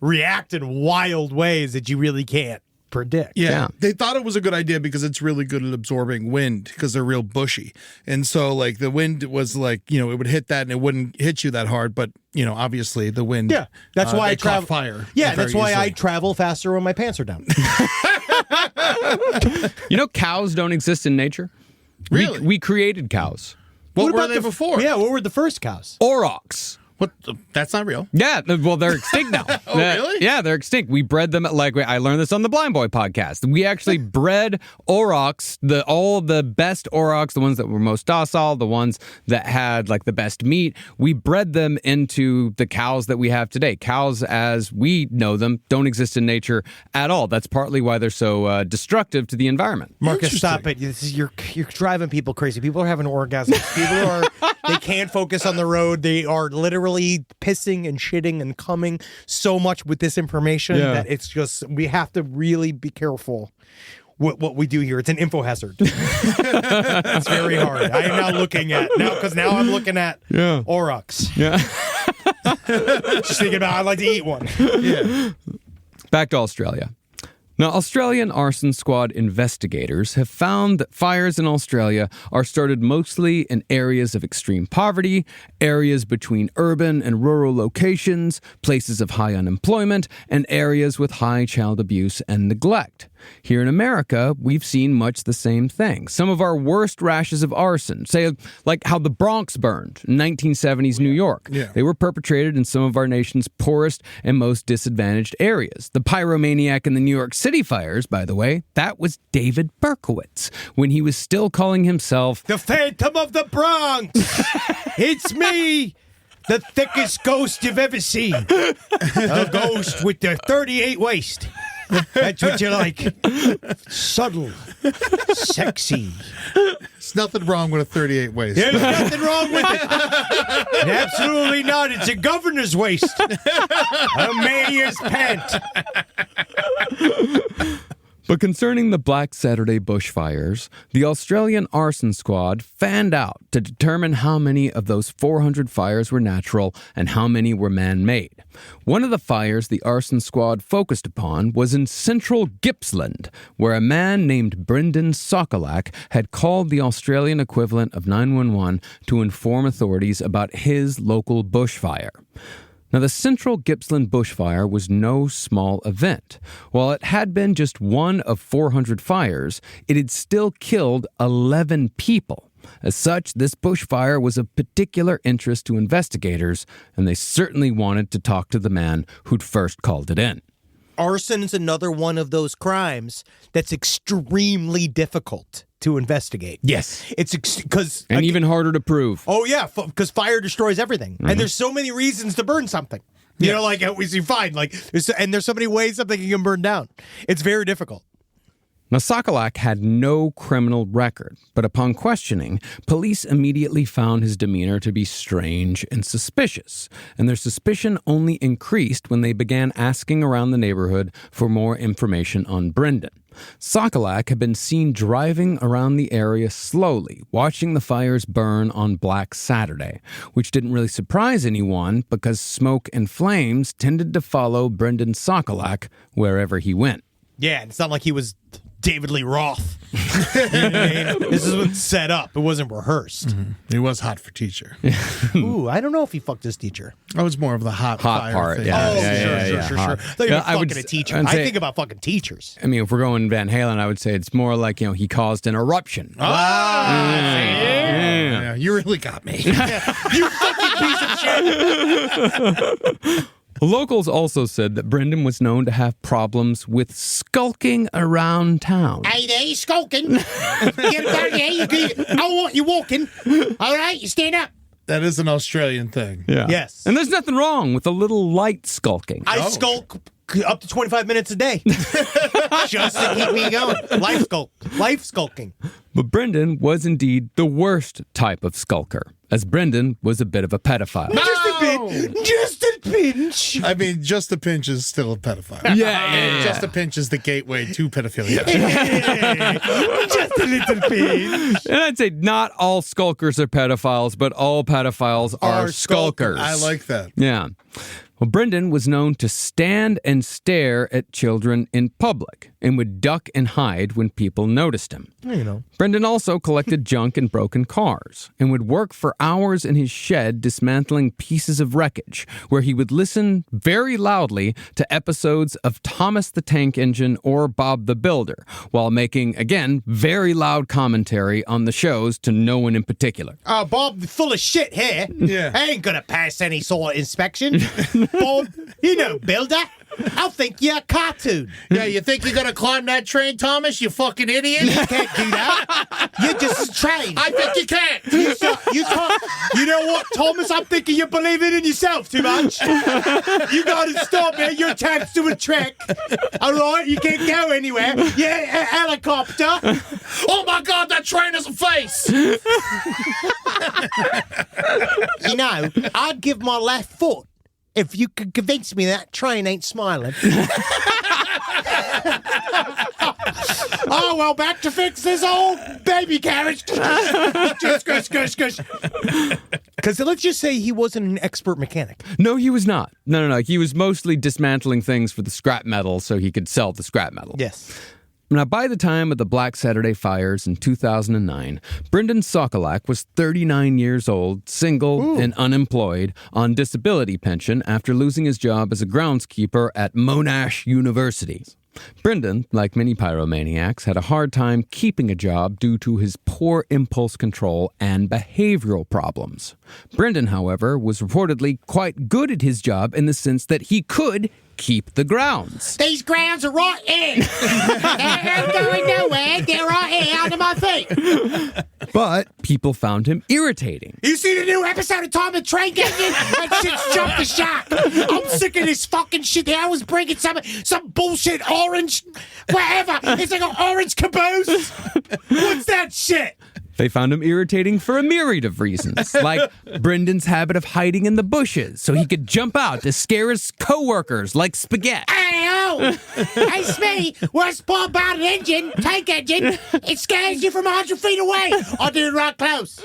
react in wild ways that you really can't predict. Yeah. They thought it was a good idea because it's really good at absorbing wind because they're real bushy. And so the wind was it would hit that and it wouldn't hit you that hard, but obviously the wind. Yeah. That's why I travel fire. Yeah, that's why I travel faster when my pants are down. Cows don't exist in nature. Really? We created cows. What were they before? Yeah, what were the first cows? Aurochs What? That's not real. Yeah, well, they're extinct now. Oh, really? Yeah, they're extinct. We bred them I learned this on the Blind Boy podcast. We actually bred aurochs, all the best aurochs, the ones that were most docile, the ones that had like the best meat. We bred them into the cows that we have today. Cows, as we know them, don't exist in nature at all. That's partly why they're so destructive to the environment. Marcus, stop it. You're driving people crazy. People are having orgasms. They can't focus on the road. They are literally pissing and shitting and coming so much with this information that it's just, we have to really be careful what we do here. It's an info hazard. It's very hard. I am now looking at, now I'm looking at aurochs. Yeah. Just thinking about, I'd like to eat one. Yeah. Back to Australia. Now, Australian arson squad investigators have found that fires in Australia are started mostly in areas of extreme poverty, areas between urban and rural locations, places of high unemployment, and areas with high child abuse and neglect. Here in America, we've seen much the same thing. Some of our worst rashes of arson, say like how the Bronx burned in 1970s New York. Yeah. They were perpetrated in some of our nation's poorest and most disadvantaged areas. The Pyromaniac in the New York City fires, by the way, that was David Berkowitz, when he was still calling himself the Phantom of the Bronx. It's me, the thickest ghost you've ever seen. A ghost with the 38 waist. That's what you like. Subtle. Sexy. There's nothing wrong with a 38 waist. There's nothing wrong with it. Absolutely not. It's a governor's waist. A mayor's pant. But concerning the Black Saturday bushfires, the Australian arson squad fanned out to determine how many of those 400 fires were natural and how many were man-made. One of the fires the arson squad focused upon was in central Gippsland, where a man named Brendan Socolack had called the Australian equivalent of 911 to inform authorities about his local bushfire. Now, the central Gippsland bushfire was no small event. While it had been just one of 400 fires, it had still killed 11 people. As such, this bushfire was of particular interest to investigators, and they certainly wanted to talk to the man who'd first called it in. Arson is another one of those crimes that's extremely difficult to investigate. Yes. It's because... And even harder to prove. Oh, yeah, because fire destroys everything. Mm-hmm. And there's so many reasons to burn something. You know, like, we see fine. Like, there's so many ways something can burn down. It's very difficult. Now, Socolack had no criminal record, but upon questioning, police immediately found his demeanor to be strange and suspicious, and their suspicion only increased when they began asking around the neighborhood for more information on Brendan. Socolack had been seen driving around the area slowly, watching the fires burn on Black Saturday, which didn't really surprise anyone because smoke and flames tended to follow Brendan Socolack wherever he went. Yeah, it's not like he was David Lee Roth. You know what I mean? This is what's set up. It wasn't rehearsed. Mm-hmm. He was hot for teacher. Ooh, I don't know if he fucked his teacher. I was more of the hot fire part. thing. Yeah. Sure. I thought you were fucking a teacher. I think about fucking teachers. I mean, if we're going Van Halen, I would say it's more like, he caused an eruption. Yeah, you really got me. You fucking piece of shit. Locals also said that Brendan was known to have problems with skulking around town. Hey there, you skulking. Get down here. I want you walking. All right, you stand up. That is an Australian thing. Yeah. Yes. And there's nothing wrong with a little light skulking. I skulk up to 25 minutes a day. Just to keep me going. Life skulking. But Brendan was indeed the worst type of skulker, as Brendan was a bit of a pedophile. Just a bit. Just a pinch. I mean, just a pinch is still a pedophile. Yeah. Just a pinch is the gateway to pedophilia. Just a little pinch. And I'd say not all skulkers are pedophiles, but all pedophiles are skulkers. I like that. Yeah. Well, Brendan was known to stand and stare at children in public and would duck and hide when people noticed him. You know. Brendan also collected junk and broken cars and would work for hours in his shed dismantling pieces of wreckage, where he would listen very loudly to episodes of Thomas the Tank Engine or Bob the Builder, while making, again, very loud commentary on the shows to no one in particular. Oh, Bob, full of shit here. Yeah. I ain't gonna pass any sort of inspection. Bob, you know, builder. I'll think you're a cartoon. Yeah, you think you're gonna climb that train, Thomas? You fucking idiot! You can't do that. You're just trained. I think you can't. You know what, Thomas? I'm thinking you're believing in yourself too much. You gotta stop it. You're attached to a track. All right, you can't go anywhere. Yeah, a helicopter. Oh my God, that train has a face. You know, I'd give my left foot if you could convince me that train ain't smiling. Oh, well, back to fix this old baby carriage. Just gush. Because let's just say he wasn't an expert mechanic. No, he was not. No. He was mostly dismantling things for the scrap metal so he could sell the scrap metal. Yes. Now, by the time of the Black Saturday fires in 2009, Brendan Sokolac was 39 years old, single, and unemployed, on disability pension after losing his job as a groundskeeper at Monash University. Brendan, like many pyromaniacs, had a hard time keeping a job due to his poor impulse control and behavioral problems. Brendan, however, was reportedly quite good at his job in the sense that he could keep the grounds. These grounds are right here. They ain't going nowhere. They're right here under my feet. But people found him irritating. You see the new episode of Time the Train getting in? That shit's jumped the shark. I'm sick of this fucking shit. They always bring it some bullshit orange, whatever. It's like an orange caboose. What's that shit? They found him irritating for a myriad of reasons, like Brendan's habit of hiding in the bushes so he could jump out to scare his co-workers like spaghetti. Hey, it's me. Worst part about an tank engine, it scares you from 100 feet away. I'll do it right close.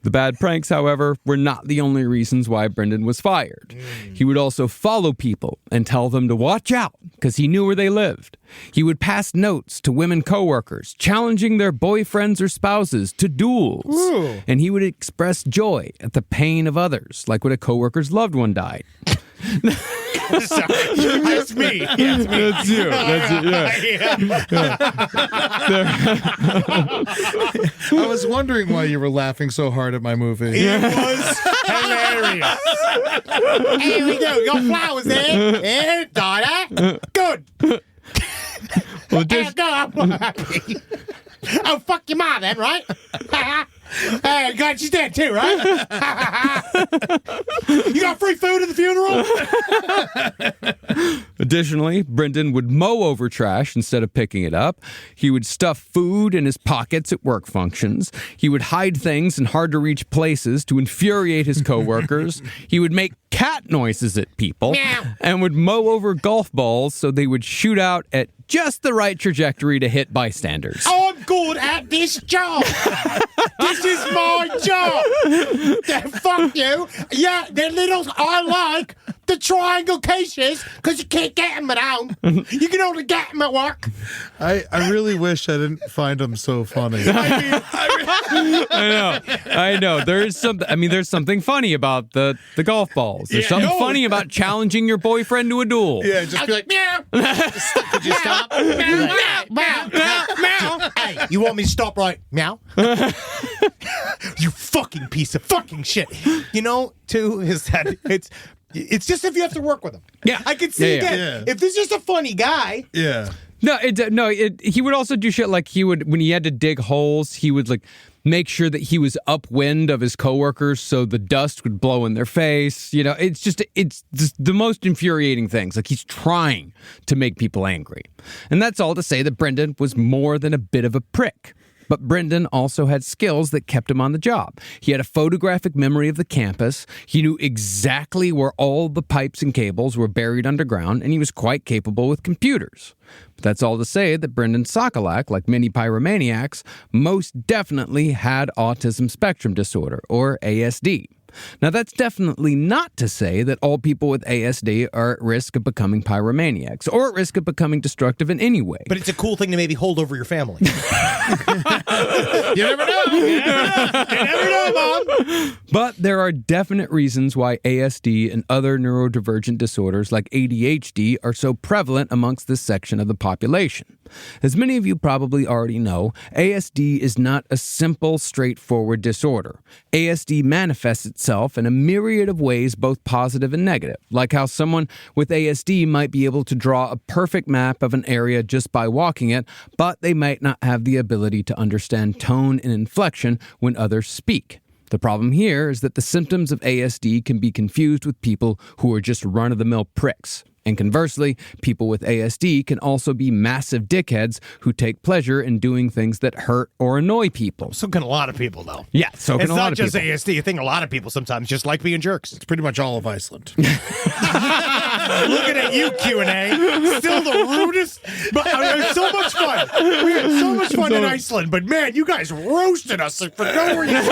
The bad pranks, however, were not the only reasons why Brendan was fired. He would also follow people and tell them to watch out because he knew where they lived. He would pass notes to women coworkers, challenging their boyfriends or spouses to duels. Ooh. And he would express joy at the pain of others, like when a coworker's loved one died. That's me. Yeah, it's me. That's you. That's it. Yeah. I was wondering why you were laughing so hard at my movie. It was hilarious. Here we go. Got flowers there. Yeah, daughter. Good. Well, There you go. I'm happy. Oh, fuck your mom then, right? Hey, God, she's dead too, right? You got free food at the funeral? Additionally, Brendan would mow over trash instead of picking it up. He would stuff food in his pockets at work functions. He would hide things in hard-to-reach places to infuriate his coworkers. He would make cat noises at people and would mow over golf balls so they would shoot out at just the right trajectory to hit bystanders. I'm good at this job. This is my job. Fuck you. Yeah, they're little. I like the triangle cases because you can't get them at home. You can only get them at work. I really wish I didn't find them so funny. I know. There's something funny about the golf balls. There's something funny about challenging your boyfriend to a duel. Yeah, just be like, meow. Could you stop? Meow, meow, meow, meow. Hey, you want me to stop right meow? You fucking piece of fucking shit. You know, too, is that it's just if you have to work with him. Yeah. I could see again. Yeah. If this is just a funny guy. Yeah. He would also do shit like when he had to dig holes, he would like make sure that he was upwind of his coworkers so the dust would blow in their face. You know, it's just the most infuriating things. Like he's trying to make people angry. And that's all to say that Brendan was more than a bit of a prick. But Brendan also had skills that kept him on the job. He had a photographic memory of the campus. He knew exactly where all the pipes and cables were buried underground, and he was quite capable with computers. But that's all to say that Brendan Sokolac, like many pyromaniacs, most definitely had autism spectrum disorder, or ASD. Now, that's definitely not to say that all people with ASD are at risk of becoming pyromaniacs or at risk of becoming destructive in any way. But it's a cool thing to maybe hold over your family. You never know. You never know, Mom. But there are definite reasons why ASD and other neurodivergent disorders like ADHD are so prevalent amongst this section of the population. As many of you probably already know, ASD is not a simple, straightforward disorder. ASD manifests itself in a myriad of ways, both positive and negative, like how someone with ASD might be able to draw a perfect map of an area just by walking it, but they might not have the ability to understand tone and inflection when others speak. The problem here is that the symptoms of ASD can be confused with people who are just run-of-the-mill pricks. And conversely, people with ASD can also be massive dickheads who take pleasure in doing things that hurt or annoy people. So can a lot of people, though. Yeah, so can a lot of people. It's not just ASD. I think a lot of people sometimes just like being jerks. It's pretty much all of Iceland. Looking at you, Q&A. Still the rudest. But it was so much fun. We had so much fun in Iceland. But, man, you guys roasted us for no reason.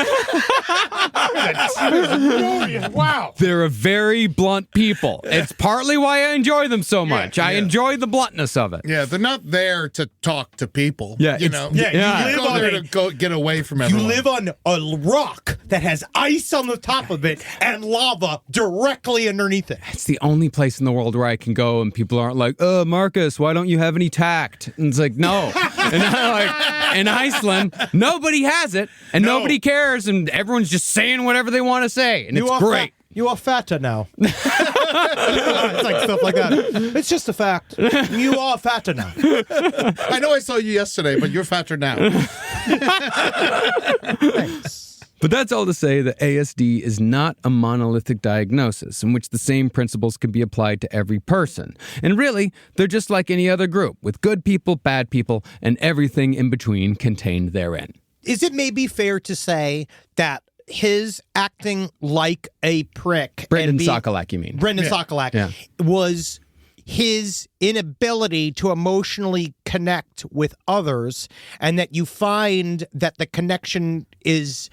Wow. They're a very blunt people. It's partly why I enjoy them so much. I enjoy the bluntness of it. Yeah, they're not there to talk to people. Yeah, you it's- know. yeah, You go there to go get away from You everyone. live on a rock that has ice on the top of it and lava directly underneath it. It's the only place in the world where I can go and people aren't like, Marcus, why don't you have any tact? And it's like, no. And I'm like, in Iceland, nobody has it and nobody cares and everyone's just saying whatever they want to say. And it's great. You are fatter now. It's like stuff like that. It's just a fact. You are fatter now. I know I saw you yesterday, but you're fatter now. Thanks. But that's all to say that ASD is not a monolithic diagnosis in which the same principles can be applied to every person. And really, they're just like any other group, with good people, bad people, and everything in between contained therein. Is it maybe fair to say that his acting like a prick, Brendan Sokolak, you mean? Brendan Sokolak, was his inability to emotionally connect with others, and that you find that the connection is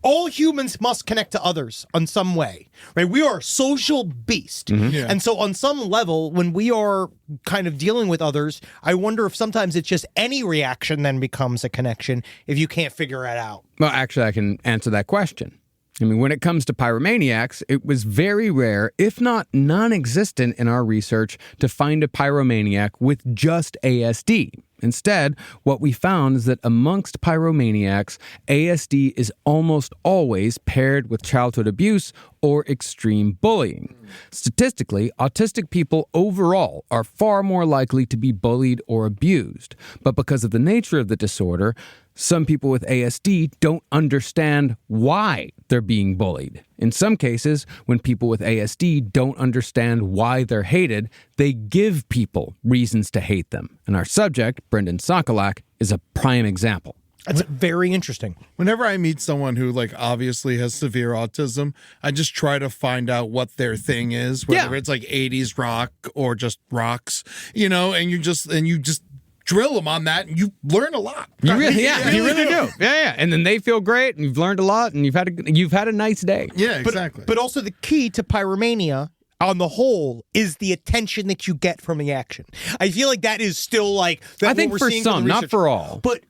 all humans must connect to others on some way, right? We are a social beast. And so on some level, when we are kind of dealing with others, I wonder if sometimes it's just any reaction then becomes a connection if you can't figure it out. Well, actually, I can answer that question. I mean, when it comes to pyromaniacs, it was very rare, if not non-existent in our research, to find a pyromaniac with just ASD. Instead, what we found is that amongst pyromaniacs, ASD is almost always paired with childhood abuse or extreme bullying. Statistically, autistic people overall are far more likely to be bullied or abused. But because of the nature of the disorder, some people with ASD don't understand why they're being bullied. In some cases, when people with ASD don't understand why they're hated, they give people reasons to hate them. And our subject, Brendan Sokolak, is a prime example. That's very interesting. Whenever I meet someone who obviously has severe autism, I just try to find out what their thing is, whether it's like 80s rock or just rocks, and you just drill them on that, and you learn a lot. You really do. Yeah. And then they feel great, and you've learned a lot, and you've had a nice day. Yeah, exactly. But also the key to pyromania on the whole is the attention that you get from the action. I feel like that is still I think for some, not for all. But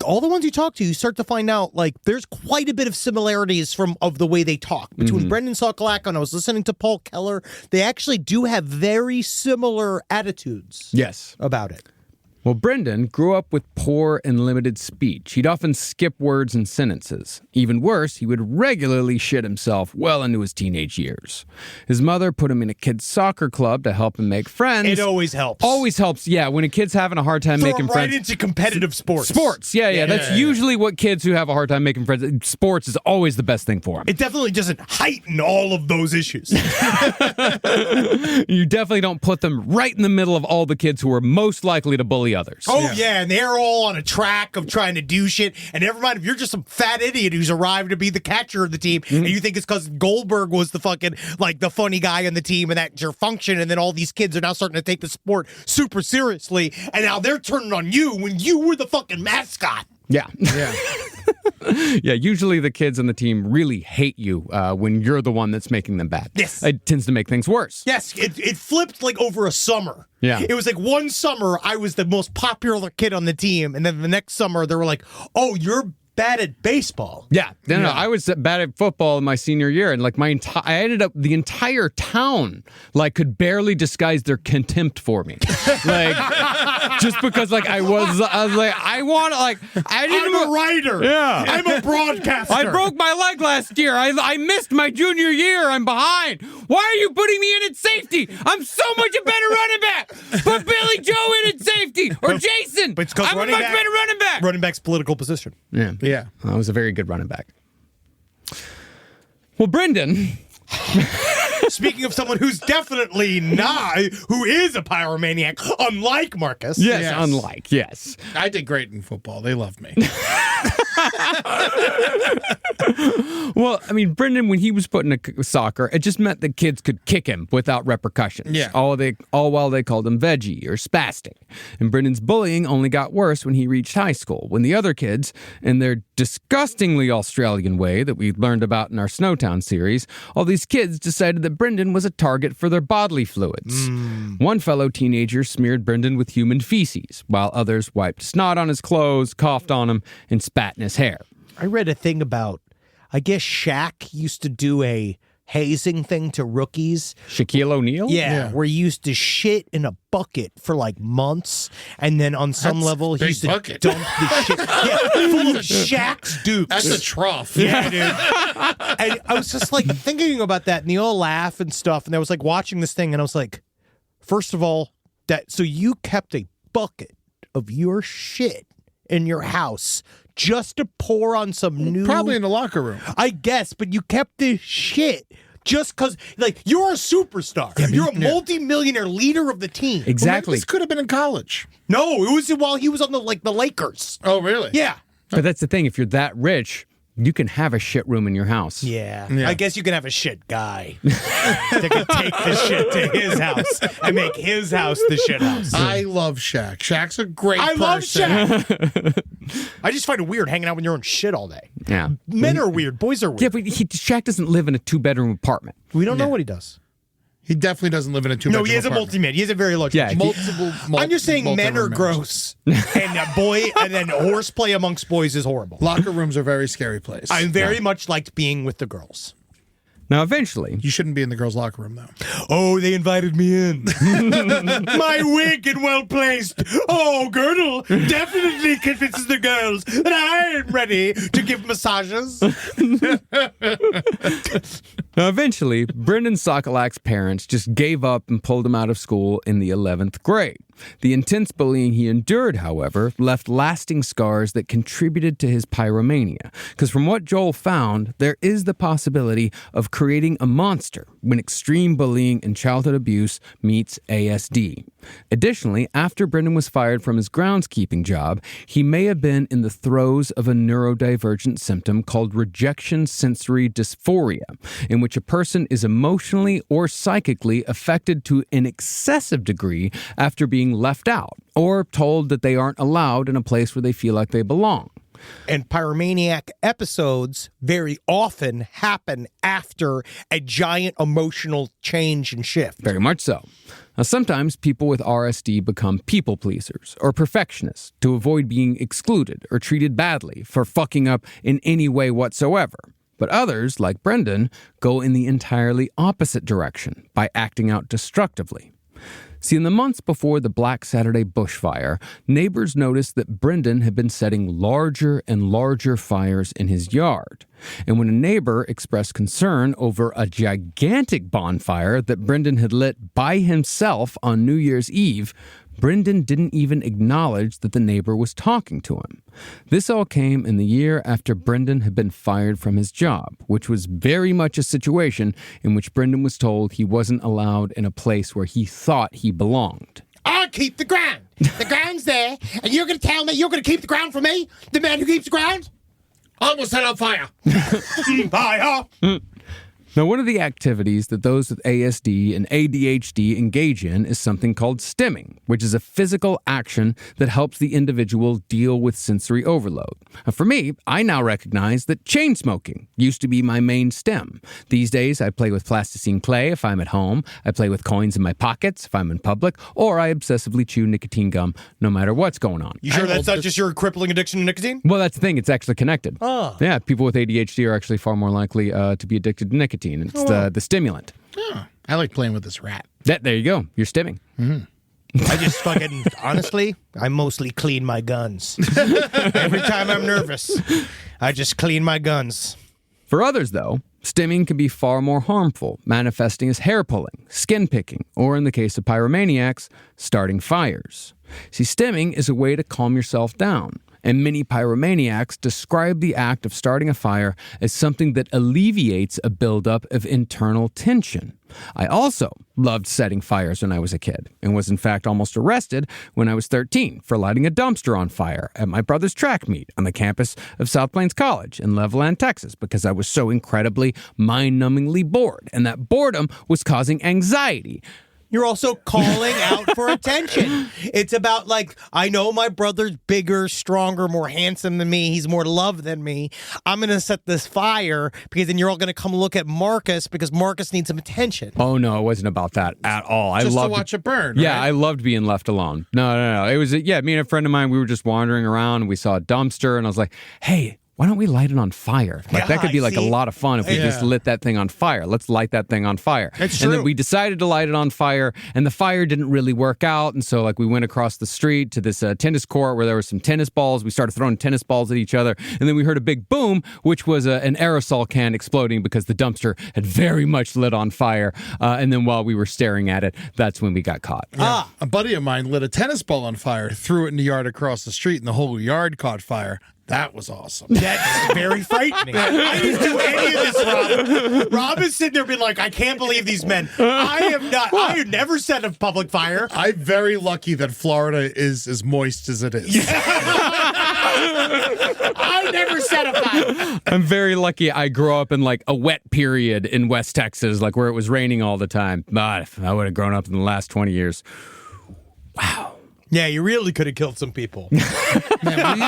all the ones you talk to, you start to find out there's quite a bit of similarities of the way they talk between Brendan Sokolak and I was listening to Paul Keller. They actually do have very similar attitudes. Yes. About it. Well, Brendan grew up with poor and limited speech. He'd often skip words and sentences. Even worse, he would regularly shit himself well into his teenage years. His mother put him in a kid's soccer club to help him make friends. It always helps. Always helps, yeah. When a kid's having a hard time making friends. Right into competitive sports. Sports, yeah. That's usually what kids who have a hard time making friends. Sports is always the best thing for them. It definitely doesn't heighten all of those issues. You definitely don't put them right in the middle of all the kids who are most likely to bully others. Oh, yeah, and they're all on a track of trying to do shit. And never mind if you're just some fat idiot who's arrived to be the catcher of the team, and you think it's because Goldberg was the fucking, the funny guy on the team, and that's your function, and then all these kids are now starting to take the sport super seriously, and now they're turning on you when you were the fucking mascot. Yeah. Yeah, usually the kids on the team really hate you when you're the one that's making them bad. Yes. It tends to make things worse. Yes, it flipped like over a summer. Yeah. It was like one summer I was the most popular kid on the team, and then the next summer they were like, "Oh, you're bad at baseball." Yeah, no, I was bad at football in my senior year, and like I ended up the entire town like could barely disguise their contempt for me, like just because like I was like I want like I'm a writer. Yeah. I'm a broadcaster. I broke my leg last year. I missed my junior year. I'm behind. Why are you putting me in at safety? I'm so much a better running back. Put Billy Joe in at safety or Jason. But it's 'cause I'm a much better running back. Running back's political position. Yeah. Yeah. I was a very good running back. Well, Brendan. Speaking of someone who's definitely not, who is a pyromaniac, unlike Marcus. Yes, unlike, yes. I did great in football. They loved me. Well, I mean, Brendan, when he was put in soccer, it just meant that kids could kick him without repercussions. Yeah. All while they called him veggie or spastic. And Brendan's bullying only got worse when he reached high school, when the other kids, in their disgustingly Australian way that we learned about in our Snowtown series, all these kids decided that Brendan was a target for their bodily fluids. One fellow teenager smeared Brendan with human feces, while others wiped snot on his clothes, coughed on him, and spat in his hair. I read a thing about, I guess Shaq used to do a hazing thing to rookies. Shaquille O'Neal? Yeah, where he used to shit in a bucket for like months, and then on some level he used to bucket. dump the shit full of Shaq's dukes. That's a trough. Yeah, dude. And I was just like thinking about that, and they all laugh and stuff, and I was like watching this thing, and I was like, first of all, so you kept a bucket of your shit in your house just to pour on some new... Probably in the locker room. I guess, but you kept this shit just because, like, you're a superstar. You're a multi-millionaire leader of the team. Exactly. This could have been in college. No, it was while he was on the Lakers. Oh, really? Yeah. But that's the thing. If you're that rich, you can have a shit room in your house. Yeah. I guess you can have a shit guy that can take the shit to his house and make his house the shit house. I love Shaq. Shaq's a great I person. love Shaq. I just find it weird hanging out with your own shit all day. Yeah. Men are weird. Boys are weird. Yeah, but Shaq doesn't live in a 2-bedroom apartment. We don't know what he does. He definitely doesn't live in a two-bedroom No, he is a apartment. multi-man. He is a very large. Yeah, Multiple. I'm just saying men are gross. and then horseplay amongst boys is horrible. Locker rooms are a very scary place. I very much liked being with the girls. Now, eventually, You shouldn't be in the girls' locker room, though. Oh, they invited me in. My wig and well placed. Oh, girdle definitely convinces the girls that I'm ready to give massages. Now, eventually, Brendan Sokolak's parents just gave up and pulled him out of school in the 11th grade. The intense bullying he endured, however, left lasting scars that contributed to his pyromania. Because from what Joel found, there is the possibility of creating a monster when extreme bullying and childhood abuse meets ASD. Additionally, after Brendan was fired from his groundskeeping job, he may have been in the throes of a neurodivergent symptom called rejection sensory dysphoria, in which a person is emotionally or psychically affected to an excessive degree after being left out or told that they aren't allowed in a place where they feel like they belong. And Pyromaniac episodes very often happen after a giant emotional change and shift. Very much so. Now, sometimes people with RSD become people pleasers or perfectionists to avoid being excluded or treated badly for fucking up in any way whatsoever. But others, like Brendan, go in the entirely opposite direction by acting out destructively. See, in the months before the Black Saturday bushfire, neighbors noticed that Brendan had been setting larger and larger fires in his yard. And when a neighbor expressed concern over a gigantic bonfire that Brendan had lit by himself on New Year's Eve, Brendan didn't even acknowledge that the neighbor was talking to him. This all came in the year after Brendan had been fired from his job, which was very much a situation in which Brendan was told he wasn't allowed in a place where he thought he belonged. I'll keep the ground. The ground's there, and you're going to tell me you're going to keep the ground for me? The man who keeps the ground? Almost set on fire. Fire. Now, one of the activities that those with ASD and ADHD engage in is something called stimming, which is a physical action that helps the individual deal with sensory overload. Now, for me, I now recognize that chain smoking used to be my main stim. These days, I play with plasticine clay if I'm at home, I play with coins in my pockets if I'm in public, or I obsessively chew nicotine gum no matter what's going on. You sure that's not just your crippling addiction to nicotine? Well, that's the thing. It's actually connected. Oh. Yeah, people with ADHD are actually far more likely to be addicted to nicotine. It's the stimulant. Oh, I like playing with this rat. There you go. You're stimming. I just fucking, honestly, I mostly clean my guns. Every time I'm nervous, I just clean my guns. For others, though, stimming can be far more harmful, manifesting as hair pulling, skin picking, or in the case of pyromaniacs, starting fires. See, stimming is a way to calm yourself down. And many pyromaniacs describe the act of starting a fire as something that alleviates a buildup of internal tension. I also loved setting fires when I was a kid and was in fact almost arrested when I was 13 for lighting a dumpster on fire at my brother's track meet on the campus of South Plains College in Levelland, Texas, because I was so incredibly mind-numbingly bored, and that boredom was causing anxiety. You're also calling out for attention. It's about, like, I know my brother's bigger, stronger, more handsome than me. He's more loved than me. I'm going to set this fire because then you're all going to come look at Marcus because Marcus needs some attention. Oh, no, it wasn't about that at all. Just I loved to watch it burn. Yeah, right? I loved being left alone. No. It was, me and a friend of mine, we were just wandering around and we saw a dumpster and I was like, hey, why don't we light it on fire? Like, that could be like a lot of fun if we just lit that thing on fire. Let's light that thing on fire. It's and true. then we decided to light it on fire, and the fire didn't really work out. And so, like, we went across the street to this tennis court where there were some tennis balls. We started throwing tennis balls at each other, and then we heard a big boom, which was an aerosol can exploding because the dumpster had very much lit on fire. And then while we were staring at it, that's when we got caught. A buddy of mine lit a tennis ball on fire, threw it in the yard across the street, and the whole yard caught fire. That was awesome. That's very frightening. I didn't do any of this, Rob. Rob is sitting there being like, I can't believe these men. I have never set a public fire. I'm very lucky that Florida is as moist as it is. I never set a fire. I'm very lucky I grew up in like a wet period in West Texas, like where it was raining all the time. But I would have grown up in the last 20 years. Wow. Yeah, you really could have killed some people. Man,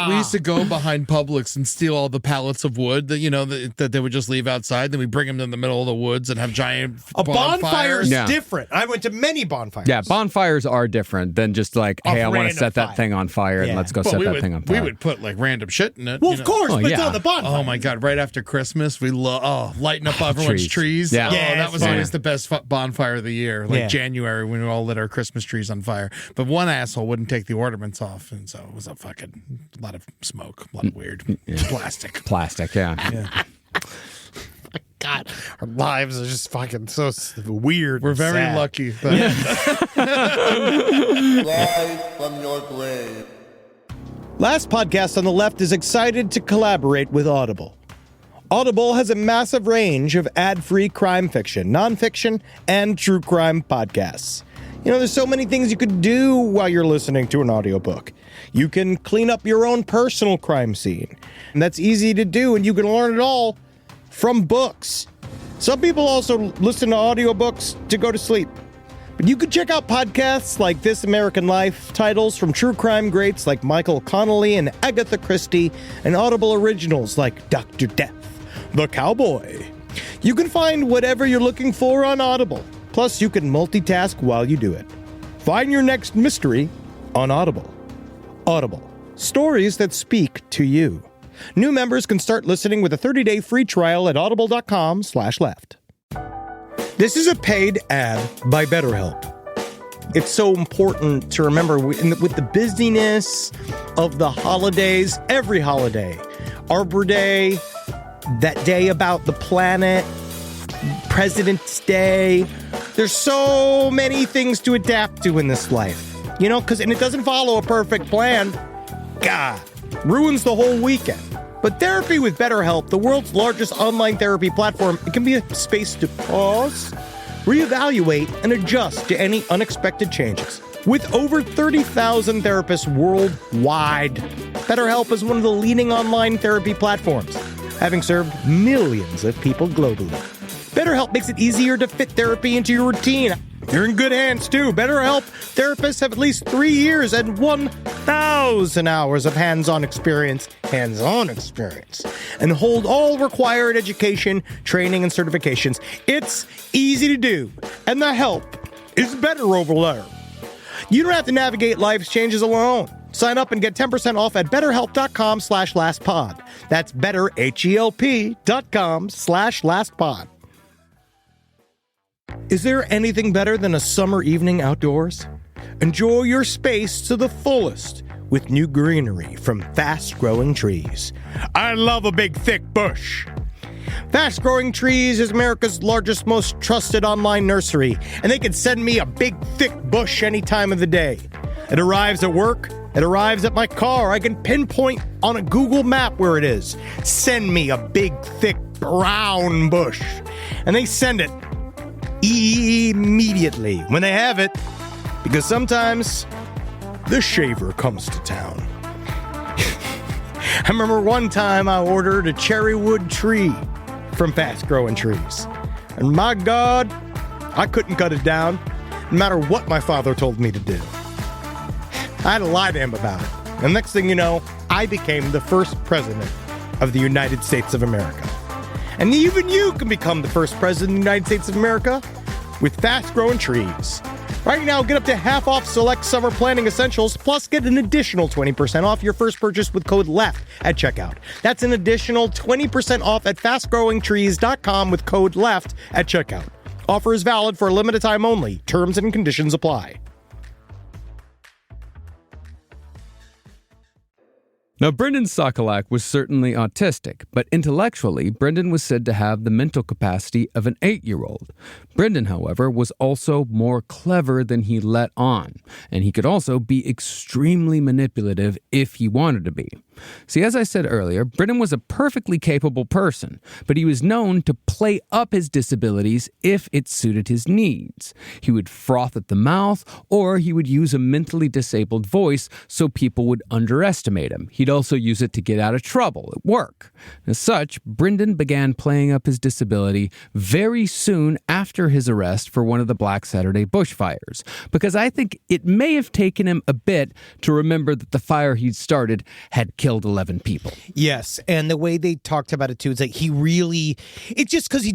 we used to go behind Publix and steal all the pallets of wood that they would just leave outside. Then we bring them in the middle of the woods and have giant A bonfire is Yeah. different. I went to many bonfires. Yeah, bonfires are different than just like, hey, I want to random set that fire. thing on fire and Yeah. let's go But set we that would, thing on fire. we would put like random shit in it. Well, of course, Oh, but yeah. still the bonfire. Oh my God! Right after Christmas, we love lighting up everyone's trees. Yeah. Oh, Yeah, that was it's always fun. the best bonfire of the year, like Yeah. January when we all lit our Christmas trees on fire. But one asshole wouldn't take the ornaments off, and so it was a lot of smoke, a lot of weird plastic. Plastic, yeah. God, our lives are just fucking so weird. We're and very sad. lucky. Rise from your grave. Last Podcast on the Left is excited to collaborate with Audible. Audible has a massive range of ad-free crime fiction, nonfiction, and true crime podcasts. You know, there's so many things you could do while you're listening to an audiobook. You can clean up your own personal crime scene. And that's easy to do, and you can learn it all from books. Some people also listen to audiobooks to go to sleep. But you could check out podcasts like This American Life, titles from true crime greats like Michael Connelly and Agatha Christie, and Audible originals like Dr. Death, The Cowboy. You can find whatever you're looking for on Audible. Plus, you can multitask while you do it. Find your next mystery on Audible. Audible. Stories that speak to you. New members can start listening with a 30-day free trial at audible.com/left. This is a paid ad by BetterHelp. It's so important to remember with the busyness of the holidays, every holiday, Arbor Day, that day about the planet, President's Day. There's so many things to adapt to in this life, and it doesn't follow a perfect plan. God, ruins the whole weekend. But therapy with BetterHelp, the world's largest online therapy platform, it can be a space to pause, reevaluate, and adjust to any unexpected changes. With over 30,000 therapists worldwide, BetterHelp is one of the leading online therapy platforms. having served millions of people globally. BetterHelp makes it easier to fit therapy into your routine. You're in good hands, too. BetterHelp therapists have at least 3 years and 1,000 hours of hands-on experience, and hold all required education, training, and certifications. It's easy to do, and the help is better over there. You don't have to navigate life's changes alone. Sign up and get 10% off at betterhelp.com/lastpod. That's betterhelp.com/lastpod. Is there anything better than a summer evening outdoors? Enjoy your space to the fullest with new greenery from Fast Growing Trees. I love a big, thick bush. Fast Growing Trees is America's largest, most trusted online nursery, and they can send me a big, thick bush any time of the day. It arrives at work. It arrives at my car. I can pinpoint on a Google map where it is. Send me a big, thick, brown bush. And they send it immediately when they have it, because sometimes the shaver comes to town. I remember one time I ordered a cherrywood tree from Fast Growing Trees, and my God, I couldn't cut it down, no matter what my father told me to do. I had to lie to him about it, and next thing you know, I became the first president of the United States of America. And even you can become the first president of the United States of America with Fast Growing Trees. Right now, get up to half off select summer planting essentials, plus get an additional 20% off your first purchase with code LEFT at checkout. That's an additional 20% off at fastgrowingtrees.com with code LEFT at checkout. Offer is valid for a limited time only. Terms and conditions apply. Now, Brendan Sokolac was certainly autistic, but intellectually, Brendan was said to have the mental capacity of an 8-year-old. Brendan, however, was also more clever than he let on, and he could also be extremely manipulative if he wanted to be. See, as I said earlier, Brendan was a perfectly capable person, but he was known to play up his disabilities if it suited his needs. He would froth at the mouth, or he would use a mentally disabled voice so people would underestimate him. He'd also use it to get out of trouble at work. As such, Brendan began playing up his disability very soon after his arrest for one of the Black Saturday bushfires, because I think it may have taken him a bit to remember that the fire he'd started had killed 11 people. Yes, and the way they talked about it too, it's like it's just because he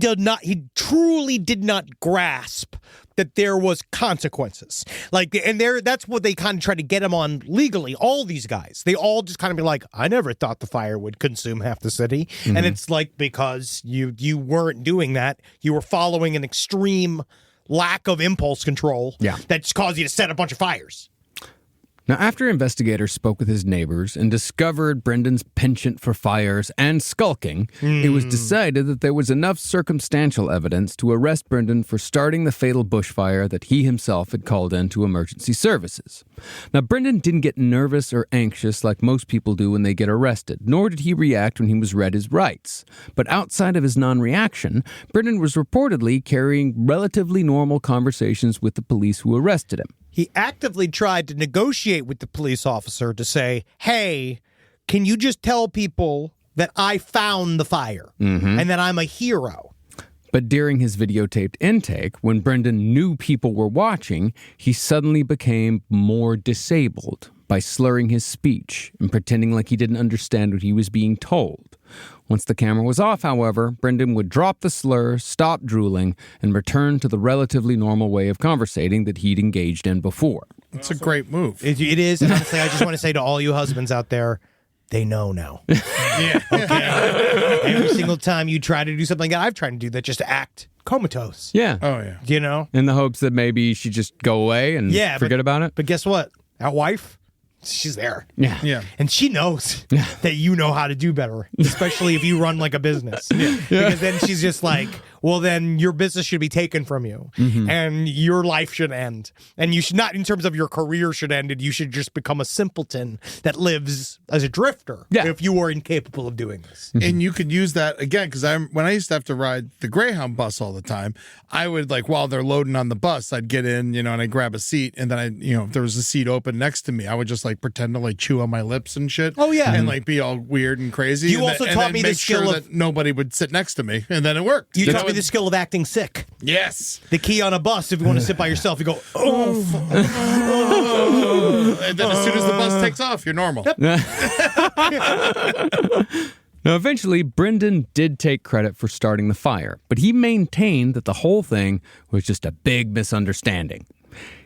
truly did not grasp that there was consequences. That's what they kind of try to get him on legally. All these guys, they all just kind of be like, I never thought the fire would consume half the city. Mm-hmm. And it's like, because you weren't doing that, you were following an extreme lack of impulse control that's caused you to set a bunch of fires. Now, after investigators spoke with his neighbors and discovered Brendan's penchant for fires and skulking, it was decided that there was enough circumstantial evidence to arrest Brendan for starting the fatal bushfire that he himself had called in to emergency services. Now, Brendan didn't get nervous or anxious like most people do when they get arrested, nor did he react when he was read his rights. But outside of his non-reaction, Brendan was reportedly carrying relatively normal conversations with the police who arrested him. He actively tried to negotiate with the police officer to say, hey, can you just tell people that I found the fire and that I'm a hero? But during his videotaped intake, when Brendan knew people were watching, he suddenly became more disabled by slurring his speech and pretending like he didn't understand what he was being told. Once the camera was off, however, Brendan would drop the slur, stop drooling, and return to the relatively normal way of conversating that he'd engaged in before. It's a great move. It is. And honestly, I just want to say to all you husbands out there, they know now. Yeah. Okay. Every single time you try to do something, I've tried to do that just to act comatose. Yeah. Oh, yeah. You know? In the hopes that maybe she'd just go away and forget about it. But guess what? That wife, she's there. Yeah. And she knows that you know how to do better, especially if you run like a business. Because then she's just like, well, then your business should be taken from you and your life should end. And you should not, in terms of your career should end, you should just become a simpleton that lives as a drifter if you are incapable of doing this. And you could use that again, because when I used to have to ride the Greyhound bus all the time, I would, like, while they're loading on the bus, I'd get in, and I'd grab a seat, and then if there was a seat open next to me, I would just, like, pretend to, like, chew on my lips and shit. Oh, yeah. And, like, be all weird and crazy. You also taught me the skill that nobody would sit next to me, and then it worked. You taught me the skill of acting sick. Yes. The key on a bus, if you want to sit by yourself, you go, and then as soon as the bus takes off, you're normal. Now, eventually, Brendan did take credit for starting the fire, but he maintained that the whole thing was just a big misunderstanding.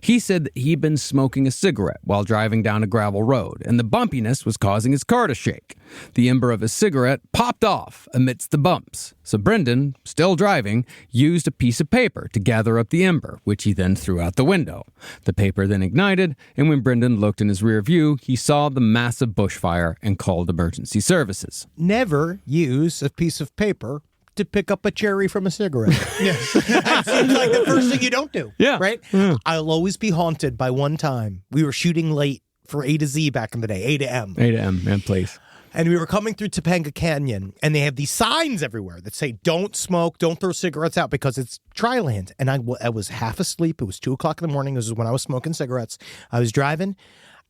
He said that he'd been smoking a cigarette while driving down a gravel road, and the bumpiness was causing his car to shake. The ember of his cigarette popped off amidst the bumps, so Brendan, still driving, used a piece of paper to gather up the ember, which he then threw out the window. The paper then ignited, and when Brendan looked in his rear view, he saw the massive bushfire and called emergency services. Never use a piece of paper to pick up a cherry from a cigarette. Yes. That seems like the first thing you don't do. Yeah. Right? Yeah. I'll always be haunted by one time. We were shooting late for A to Z back in the day, A to M. A to M, man, please. And we were coming through Topanga Canyon, and they have these signs everywhere that say, don't smoke, don't throw cigarettes out, because it's dry land. And I was half asleep. It was 2 o'clock in the morning. This is when I was smoking cigarettes. I was driving,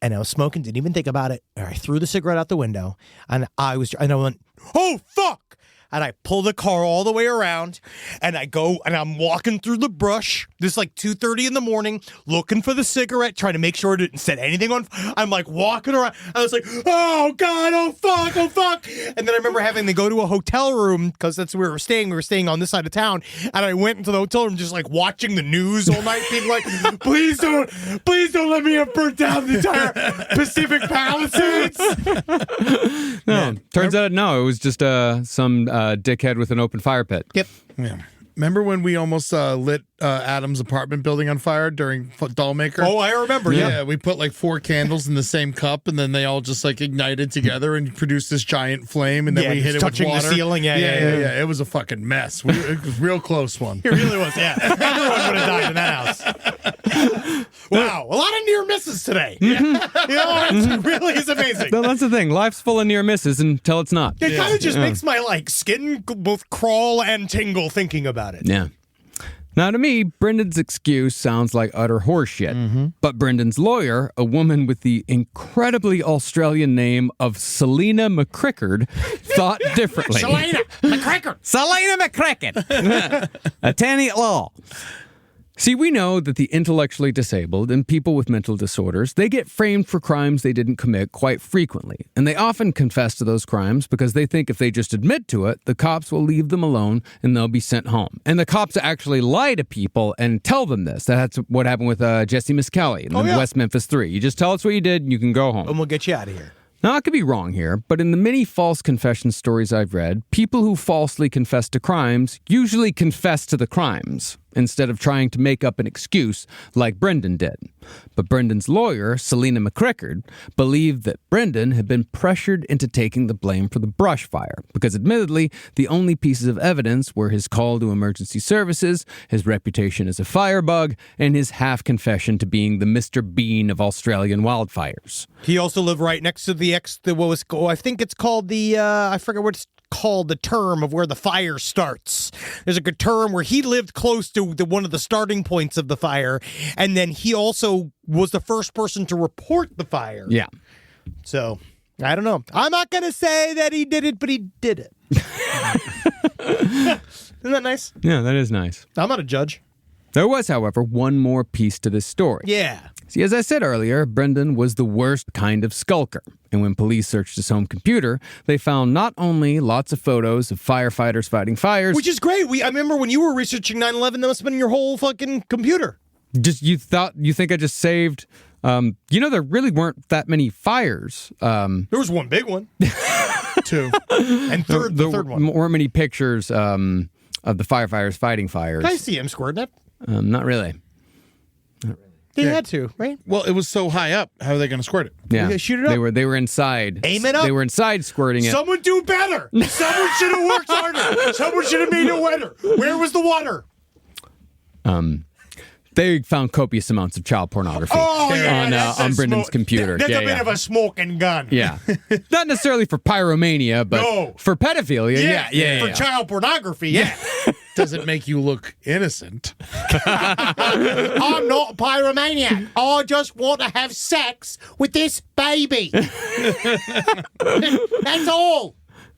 and I was smoking, didn't even think about it. And I threw the cigarette out the window, and I went, oh, fuck! And I pull the car all the way around, and I go, and I'm walking through the brush. This like 2:30 in the morning, looking for the cigarette, trying to make sure it didn't set anything on. I'm like walking around. I was like, oh, God, oh, fuck, oh, fuck. And then I remember having to go to a hotel room, because that's where we were staying. We were staying on this side of town. And I went into the hotel room just like watching the news all night, being like, please don't let me have burnt down the entire Pacific Palisades. No, turns out, no, it was just some dickhead with an open fire pit. Yep. Yeah. Remember when we almost lit Adam's apartment building on fire during Dollmaker? Oh, I remember. Yeah, we put like 4 candles in the same cup, and then they all just like ignited together and produced this giant flame, and then we hit it with touching water. the ceiling. Yeah. It was a fucking mess. It was a real close one. It really was, yeah. Everyone would have died in that house. Wow, a lot of near misses today. It really is amazing. No, that's the thing. Life's full of near misses until it's not. It kind of just makes my skin both crawl and tingle thinking about it. Yeah. Now, to me, Brendan's excuse sounds like utter horseshit. But Brendan's lawyer, a woman with the incredibly Australian name of Selena McCrickard, thought differently. Selena McCrickard. Selena McCrickard. Attorney at law. See, we know that the intellectually disabled and people with mental disorders, they get framed for crimes they didn't commit quite frequently. And they often confess to those crimes because they think if they just admit to it, the cops will leave them alone and they'll be sent home. And the cops actually lie to people and tell them this. That's what happened with Jesse Miskelly in West Memphis 3. You just tell us what you did and you can go home. And we'll get you out of here. Now, I could be wrong here, but in the many false confession stories I've read, people who falsely confess to crimes usually confess to the crimes instead of trying to make up an excuse like Brendan did. But Brendan's lawyer, Selena McCrickard, believed that Brendan had been pressured into taking the blame for the brush fire because, admittedly, the only pieces of evidence were his call to emergency services, his reputation as a firebug, and his half-confession to being the Mr. Bean of Australian wildfires. He also lived right next to I think it's called I forget what it's called, the term of where the fire starts. There's a good term where he lived close to one of the starting points of the fire, and then he also was the first person to report the fire. Yeah. So, I don't know. I'm not going to say that he did it, but he did it. Isn't that nice? Yeah, that is nice. I'm not a judge. There was, however, one more piece to this story. Yeah. See, as I said earlier, Brendan was the worst kind of skulker. And when police searched his home computer, they found not only lots of photos of firefighters fighting fires... Which is great. I remember when you were researching 9/11, that must have been your whole fucking computer. You think I just saved... there really weren't that many fires. There was one big one. 2. And the third one. Weren't many pictures of the firefighters fighting fires. Can I see him squared that? Not really. They had to, right? Well, it was so high up. How are they going to squirt it? Yeah, gotta shoot it up. They were inside. Aim it up. They were inside squirting it. Someone do better. Someone should have worked harder. Someone should have made it wetter. Where was the water? They found copious amounts of child pornography on Brendan's computer. That's a bit of a smoking gun. Yeah. Not necessarily for pyromania, but for pedophilia. Yeah. For child pornography, yeah. Doesn't make you look innocent. I'm not a pyromaniac. I just want to have sex with this baby. That's all.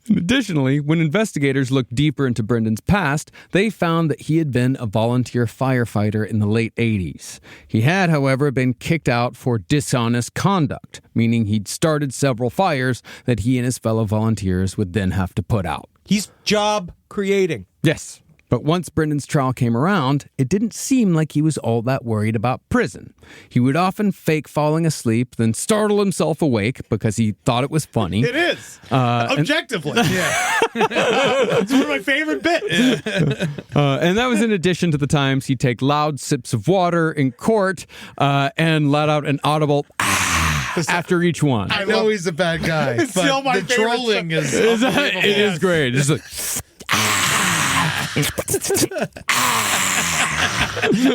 Additionally, when investigators looked deeper into Brendan's past, they found that he had been a volunteer firefighter in the late 80s. He had, however, been kicked out for dishonest conduct, meaning he'd started several fires that he and his fellow volunteers would then have to put out. He's job creating. Yes. But once Brendan's trial came around, it didn't seem like he was all that worried about prison. He would often fake falling asleep, then startle himself awake because he thought it was funny. It is. Objectively. It's one of my favorite bits. And that was in addition to the times he'd take loud sips of water in court and let out an audible after each one. I know he's a bad guy, It's still but my the favorite trolling is It is great. It's like, You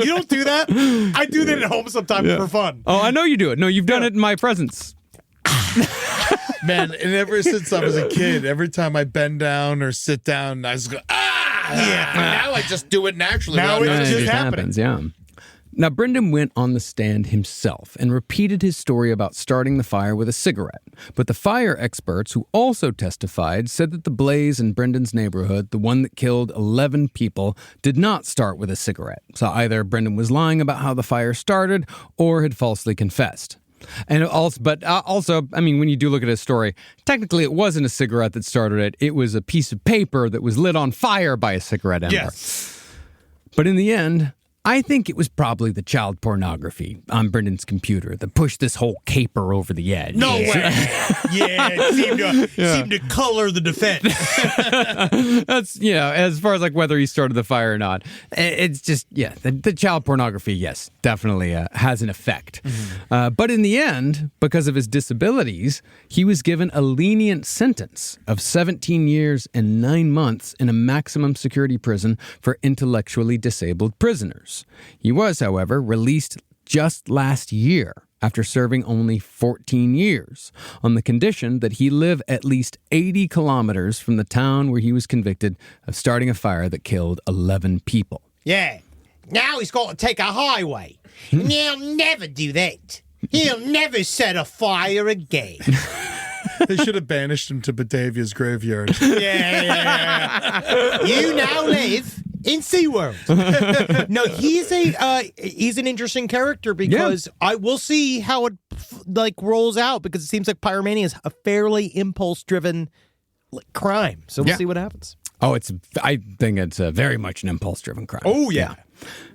don't do that? I do that at home sometimes for fun. oh, I know you do it. No, you've done it in my presence. Man, and ever since I was a kid, every time I bend down or sit down, I just go, yeah. And now I just do it naturally. Now without it's noticing. just It happening. happens, yeah. Now, Brendan went on the stand himself and repeated his story about starting the fire with a cigarette. But the fire experts who also testified said that the blaze in Brendan's neighborhood, the one that killed 11 people, did not start with a cigarette. So either Brendan was lying about how the fire started or had falsely confessed. And also, I mean, when you do look at his story, technically it wasn't a cigarette that started it. It was a piece of paper that was lit on fire by a cigarette ember. Yes. But in the end, I think it was probably the child pornography on Brendan's computer that pushed this whole caper over the edge. No way. It seemed to color the defense. That's, as far as like whether he started the fire or not, it's just, the child pornography, yes, definitely has an effect. Mm-hmm. But in the end, because of his disabilities, he was given a lenient sentence of 17 years and 9 months in a maximum security prison for intellectually disabled prisoners. He was, however, released just last year after serving only 14 years on the condition that he live at least 80 kilometers from the town where he was convicted of starting a fire that killed 11 people. Yeah. Now he's got to take a highway. And he'll never do that. He'll never set a fire again. They should have banished him to Batavia's graveyard. Yeah. You now live in SeaWorld. No, he's an interesting character because I will see how it rolls out, because it seems like Pyromania is a fairly impulse-driven crime. So we'll see what happens. Oh, I think it's very much an impulse-driven crime. Oh, yeah.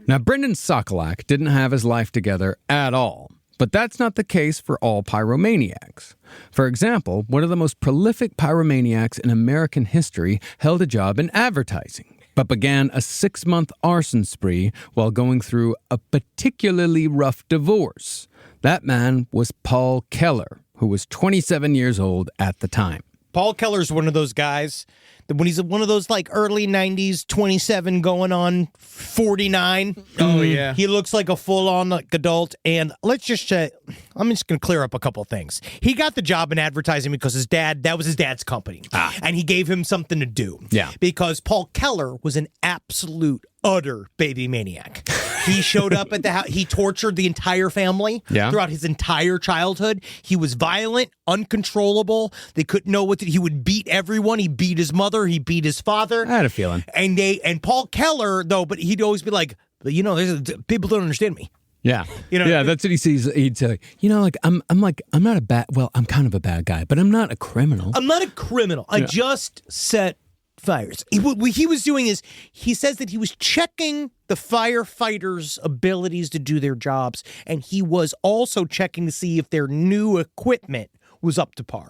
Now, Brendan Sokolac didn't have his life together at all. But that's not the case for all pyromaniacs. For example, one of the most prolific pyromaniacs in American history held a job in advertising, but began a 6-month arson spree while going through a particularly rough divorce. That man was Paul Keller, who was 27 years old at the time. Paul Keller's one of those guys that when he's one of those early 90s, 27 going on 49. Oh, yeah. He looks like a full-on adult. And let's just say, I'm just going to clear up a couple things. He got the job in advertising because that was his dad's company. And he gave him something to do. Yeah. Because Paul Keller was an absolute, utter baby maniac. He showed up at the house. He tortured the entire family throughout his entire childhood. He was violent, uncontrollable. They couldn't know what to do. He would beat everyone. He beat his mother. He beat his father. I had a feeling. And Paul Keller, though, but he'd always be like, people don't understand me. Yeah. That's what he sees. He'd say, I'm not a bad, well, I'm kind of a bad guy, but I'm not a criminal. I'm not a criminal. I just set fires. What he was doing is, he says that he was checking the firefighters' abilities to do their jobs, and he was also checking to see if their new equipment was up to par.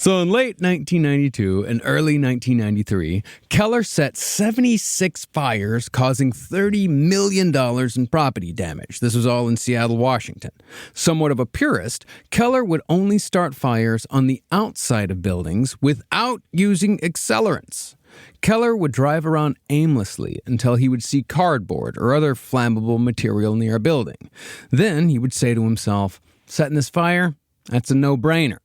So in late 1992 and early 1993, Keller set 76 fires, causing $30 million in property damage. This was all in Seattle, Washington. Somewhat of a purist, Keller would only start fires on the outside of buildings without using accelerants. Keller would drive around aimlessly until he would see cardboard or other flammable material near a building. Then he would say to himself, setting this fire, that's a no-brainer.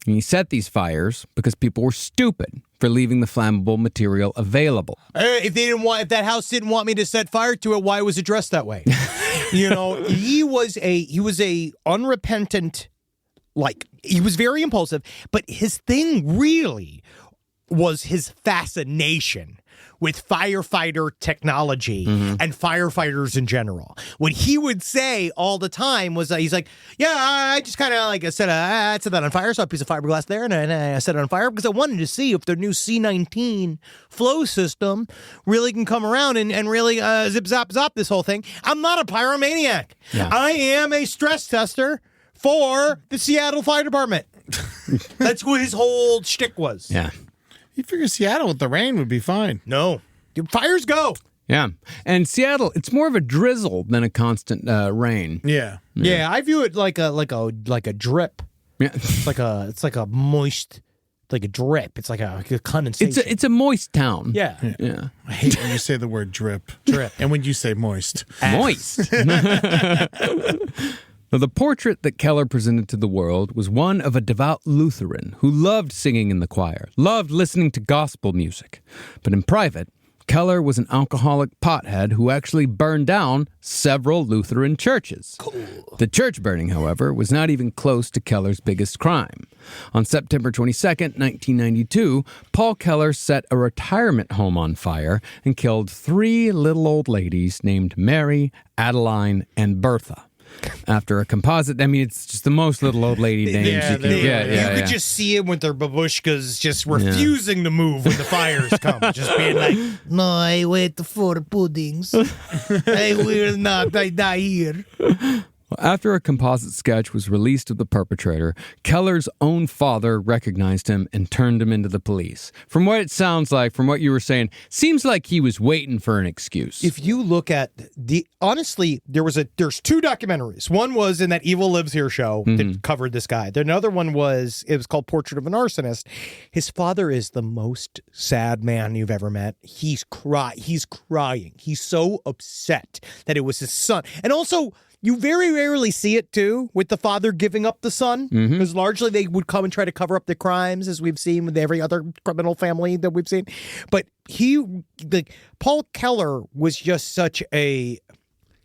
And he set these fires because people were stupid for leaving the flammable material available. If that house didn't want me to set fire to it, why was it dressed that way? He was a unrepentant, he was very impulsive, but his thing really was his fascination with firefighter technology and firefighters in general. What he would say all the time was, he's like, yeah, I just kind of I set that on fire, saw a piece of fiberglass there, and I set it on fire because I wanted to see if their new C19 flow system really can come around and really zip, zap, zop this whole thing. I'm not a pyromaniac. Yeah. I am a stress tester for the Seattle Fire Department. That's what his whole shtick was. Yeah. You figure Seattle with the rain would be fine. No. Fires go. Yeah. And Seattle, it's more of a drizzle than a constant rain. Yeah. Yeah, I view it like a drip. Yeah. It's like a moist, like a drip. It's like a condensation. It's a moist town. Yeah. Yeah. I hate when you say the word drip. Drip. And when you say moist. Moist. Now, the portrait that Keller presented to the world was one of a devout Lutheran who loved singing in the choir, loved listening to gospel music. But in private, Keller was an alcoholic pothead who actually burned down several Lutheran churches. Cool. The church burning, however, was not even close to Keller's biggest crime. On September 22nd, 1992, Paul Keller set a retirement home on fire and killed 3 little old ladies named Mary, Adeline, and Bertha. After a composite, it's just the most little old lady names you can get. You could just see him with their babushkas just refusing to move when the fires come. Just being like, no, I wait for puddings. I will not die here. After a composite sketch was released of the perpetrator, Keller's own father recognized him and turned him into the police. From what it sounds like, from what you were saying, seems like he was waiting for an excuse. If you look at honestly, there's 2 documentaries. One was in that Evil Lives Here show that covered this guy. The other one was called Portrait of an Arsonist. His father is the most sad man you've ever met. He's crying. He's so upset that it was his son. And also, you very rarely see it, too, with the father giving up the son, because largely they would come and try to cover up the crimes, as we've seen with every other criminal family that we've seen. But Paul Keller was just he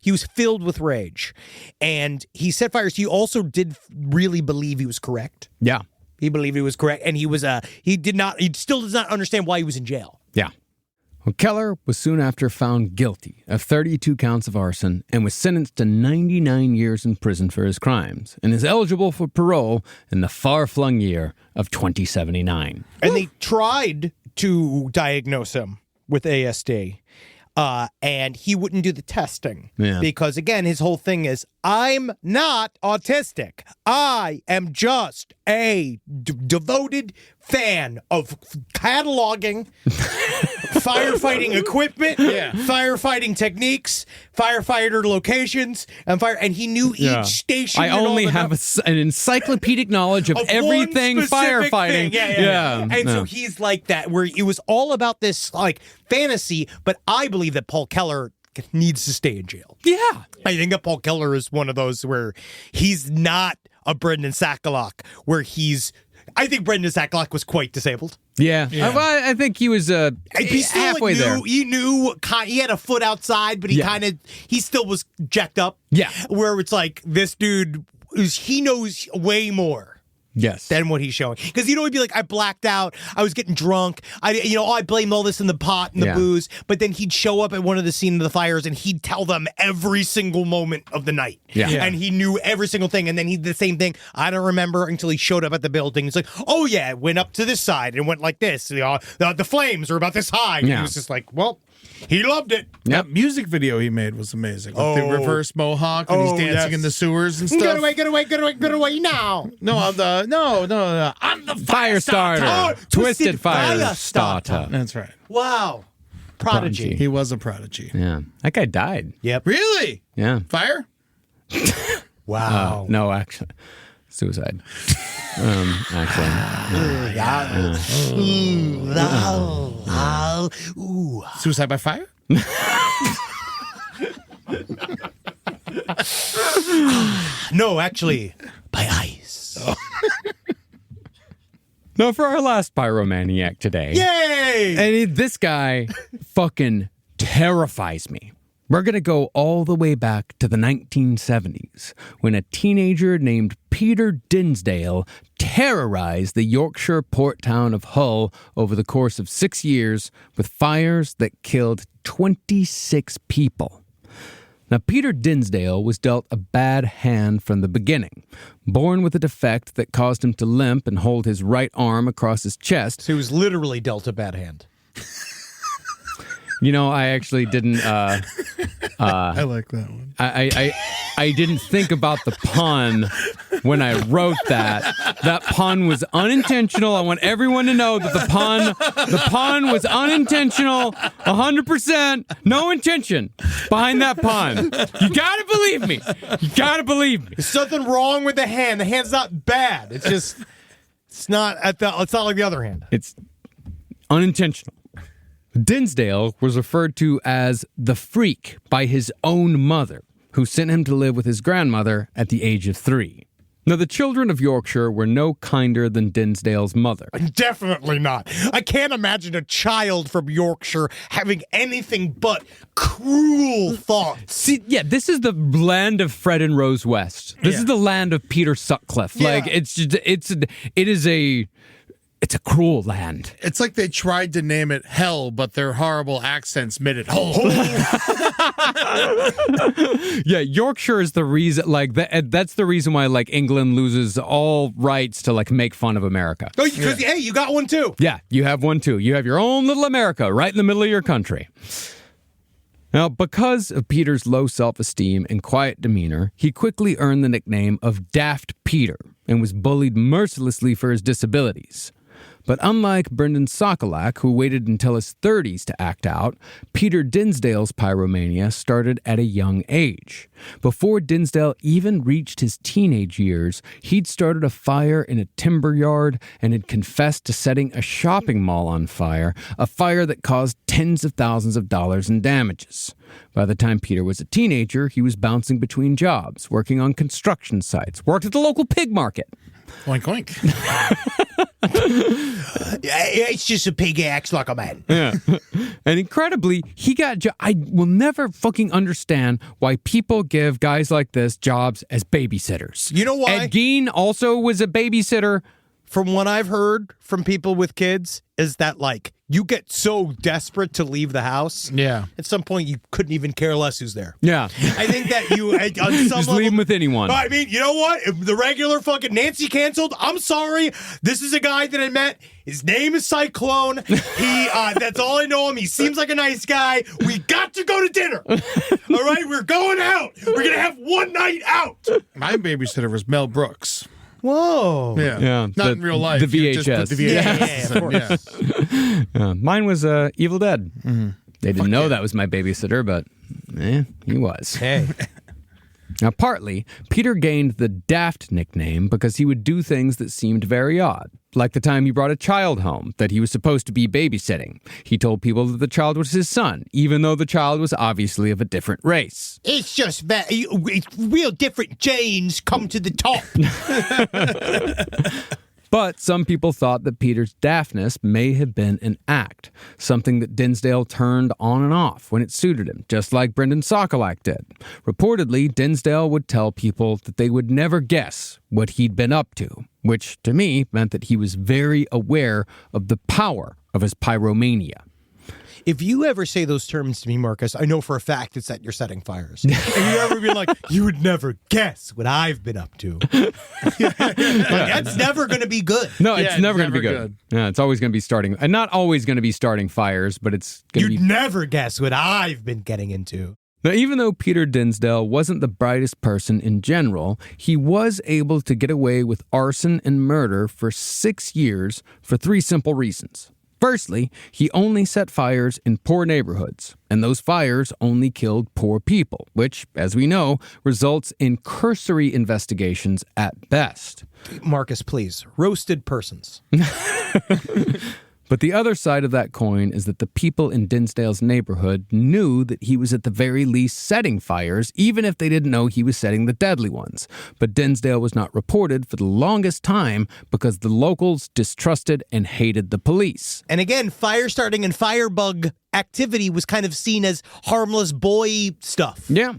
was filled with rage, and he set fires. He also did really believe he was correct. Yeah. He believed he was correct, and he still does not understand why he was in jail. Yeah. Well, Keller was soon after found guilty of 32 counts of arson and was sentenced to 99 years in prison for his crimes and is eligible for parole in the far-flung year of 2079. And they tried to diagnose him with ASD, and he wouldn't do the testing because, again, his whole thing is, I'm not autistic. I am just a devoted fan of cataloging firefighting equipment, firefighting techniques, firefighter locations, and he knew each station. I only have an encyclopedic knowledge of everything firefighting. So he's like that, where it was all about this fantasy, but I believe that Paul Keller needs to stay in jail. Yeah. I think that Paul Keller is one of those where he's not a Brendan Sacalock, I think Brendan Sacalock was quite disabled. Yeah. I think he was halfway there. He knew he had a foot outside, but he still was jacked up. Yeah. Where it's like, this dude, he knows way more. Yes. Than what he's showing. Because he'd be like, I blacked out. I was getting drunk. I blame all this in the pot and the booze. But then he'd show up at one of the scenes of the fires and he'd tell them every single moment of the night. Yeah. And he knew every single thing. And then he did the same thing. I don't remember until he showed up at the building. He's like, oh yeah, it went up to this side and went like this. The flames are about this high. And he was just like, well, He loved it. That music video he made was amazing. With the reverse mohawk and he's dancing in the sewers and stuff. Get away now. No, I'm the Fire starter. Twisted fire starter. That's right. Wow. Prodigy. He was a prodigy. Yeah. That guy died. Yep. Really? Yeah. Fire? Wow. No, actually. Suicide. Actually. Suicide by fire? No, actually, by ice. Now, for our last Pyromaniac today. Yay! And this guy fucking terrifies me. We're going to go all the way back to the 1970s when a teenager named Peter Dinsdale terrorized the Yorkshire port town of Hull over the course of 6 years with fires that killed 26 people. Now, Peter Dinsdale was dealt a bad hand from the beginning. Born with a defect that caused him to limp and hold his right arm across his chest. So he was literally dealt a bad hand. You know, I actually didn't. I like that one. I didn't think about the pun when I wrote that. That pun was unintentional. I want everyone to know that the pun was unintentional, 100%, no intention behind that pun. You gotta believe me. You gotta believe me. There's nothing wrong with the hand. The hand's not bad. It's just, it's not like the other hand. It's unintentional. Dinsdale was referred to as the Freak by his own mother, who sent him to live with his grandmother at the age of 3. Now, the children of Yorkshire were no kinder than Dinsdale's mother. Definitely not. I can't imagine a child from Yorkshire having anything but cruel thoughts. See, yeah, this is the land of Fred and Rose West. This is the land of Peter Sutcliffe. Yeah. Like, it's a cruel land. It's like they tried to name it Hell, but their horrible accents made it Hull. Yeah, Yorkshire is the reason, like, that's the reason why, like, England loses all rights to, like, make fun of America. Oh, because, hey, you got one too. Yeah, you have one too. You have your own little America right in the middle of your country. Now, because of Peter's low self-esteem and quiet demeanor, he quickly earned the nickname of Daft Peter and was bullied mercilessly for his disabilities. But unlike Brendan Sokolac, who waited until his 30s to act out, Peter Dinsdale's pyromania started at a young age. Before Dinsdale even reached his teenage years, he'd started a fire in a timber yard and had confessed to setting a shopping mall on fire, a fire that caused tens of thousands of dollars in damages. By the time Peter was a teenager, he was bouncing between jobs, working on construction sites, worked at the local pig market. Oink, oink. It's just a pig acts like a man. Yeah. And incredibly, he got I will never fucking understand why people give guys like this jobs as babysitters. You know why? Ed Gein also was a babysitter. From what I've heard from people with kids, is that, like, you get so desperate to leave the house. Yeah. At some point, you couldn't even care less who's there. Yeah. I think that you, on some Just level, leave him with anyone. I mean, you know what? If the regular fucking Nancy canceled, I'm sorry. This is a guy that I met. His name is Cyclone. That's all I know him. He seems like a nice guy. We got to go to dinner. All right? We're going out. We're going to have one night out. My babysitter was Mel Brooks. Whoa. Yeah. Not in real life. The You just put VHS. the VHS. Yeah, of course. Mine was Evil Dead. Mm-hmm. They didn't know that was my babysitter, but he was. Hey. Now, partly, Peter gained the Daft nickname because he would do things that seemed very odd, like the time he brought a child home that he was supposed to be babysitting. He told people that the child was his son, even though the child was obviously of a different race. It's just that it's real different genes come to the top. But some people thought that Peter's daftness may have been an act, something that Dinsdale turned on and off when it suited him, just like Brendan Sokolac did. Reportedly, Dinsdale would tell people that they would never guess what he'd been up to, which to me meant that he was very aware of the power of his pyromania. If you ever say those terms to me, Marcus, I know for a fact it's that you're setting fires. And you ever be like, you would never guess what I've been up to. That's never going to be good. No, it's never going to be good. Yeah, it's always going to be starting, and not always going to be starting fires, but it's going to be. You'd never guess what I've been getting into. Now, even though Peter Dinsdale wasn't the brightest person in general, he was able to get away with arson and murder for 6 years for 3 simple reasons. Firstly, he only set fires in poor neighborhoods, and those fires only killed poor people, which, as we know, results in cursory investigations at best. Marcus, please. Roasted persons. But the other side of that coin is that the people in Dinsdale's neighborhood knew that he was at the very least setting fires, even if they didn't know he was setting the deadly ones. But Dinsdale was not reported for the longest time because the locals distrusted and hated the police. And again, fire starting and firebug activity was kind of seen as harmless boy stuff. Yeah.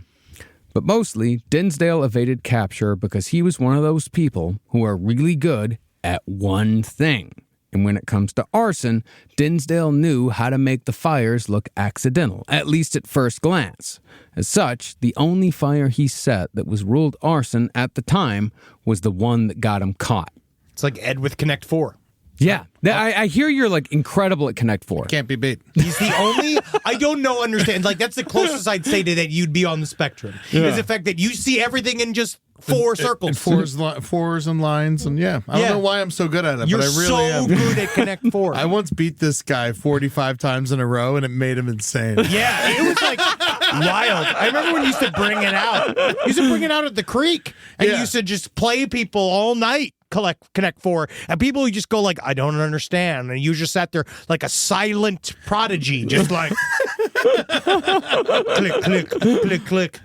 But mostly, Dinsdale evaded capture because he was one of those people who are really good at one thing. And when it comes to arson, Dinsdale knew how to make the fires look accidental, at least at first glance. As such, the only fire he set that was ruled arson at the time was the one that got him caught. It's like Ed with Connect 4. Yeah. I hear you're like incredible at Connect 4. Can't be beat. He's the only, I don't know, understand. Like, that's the closest I'd say to that you'd be on the spectrum. Is the fact that you see everything in just 4 circles. Fours and lines, and I don't know why I'm so good at it, You're but I really am. good at Connect 4. I once beat this guy 45 times in a row, and it made him insane. Yeah, it was like wild. I remember when you used to bring it out. You used to bring it out at the creek, and you used to just play people all night. Connect 4, and people who just go like, I don't understand, and you just sat there like a silent prodigy, just like click, click, click, click.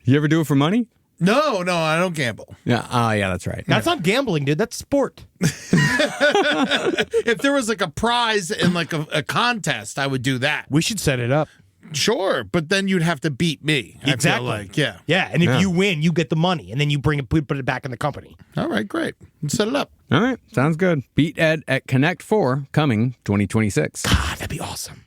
You ever do it for money? No, I don't gamble. Yeah, yeah, that's right. That's not gambling, dude. That's sport. If there was like a prize in like a contest, I would do that. We should set it up. Sure, but then you'd have to beat me. Exactly. I feel like, yeah. And if you win, you get the money, and then you put it back in the company. All right, great. Let's set it up. All right, sounds good. Beat Ed at Connect 4, coming 2026. God, that'd be awesome.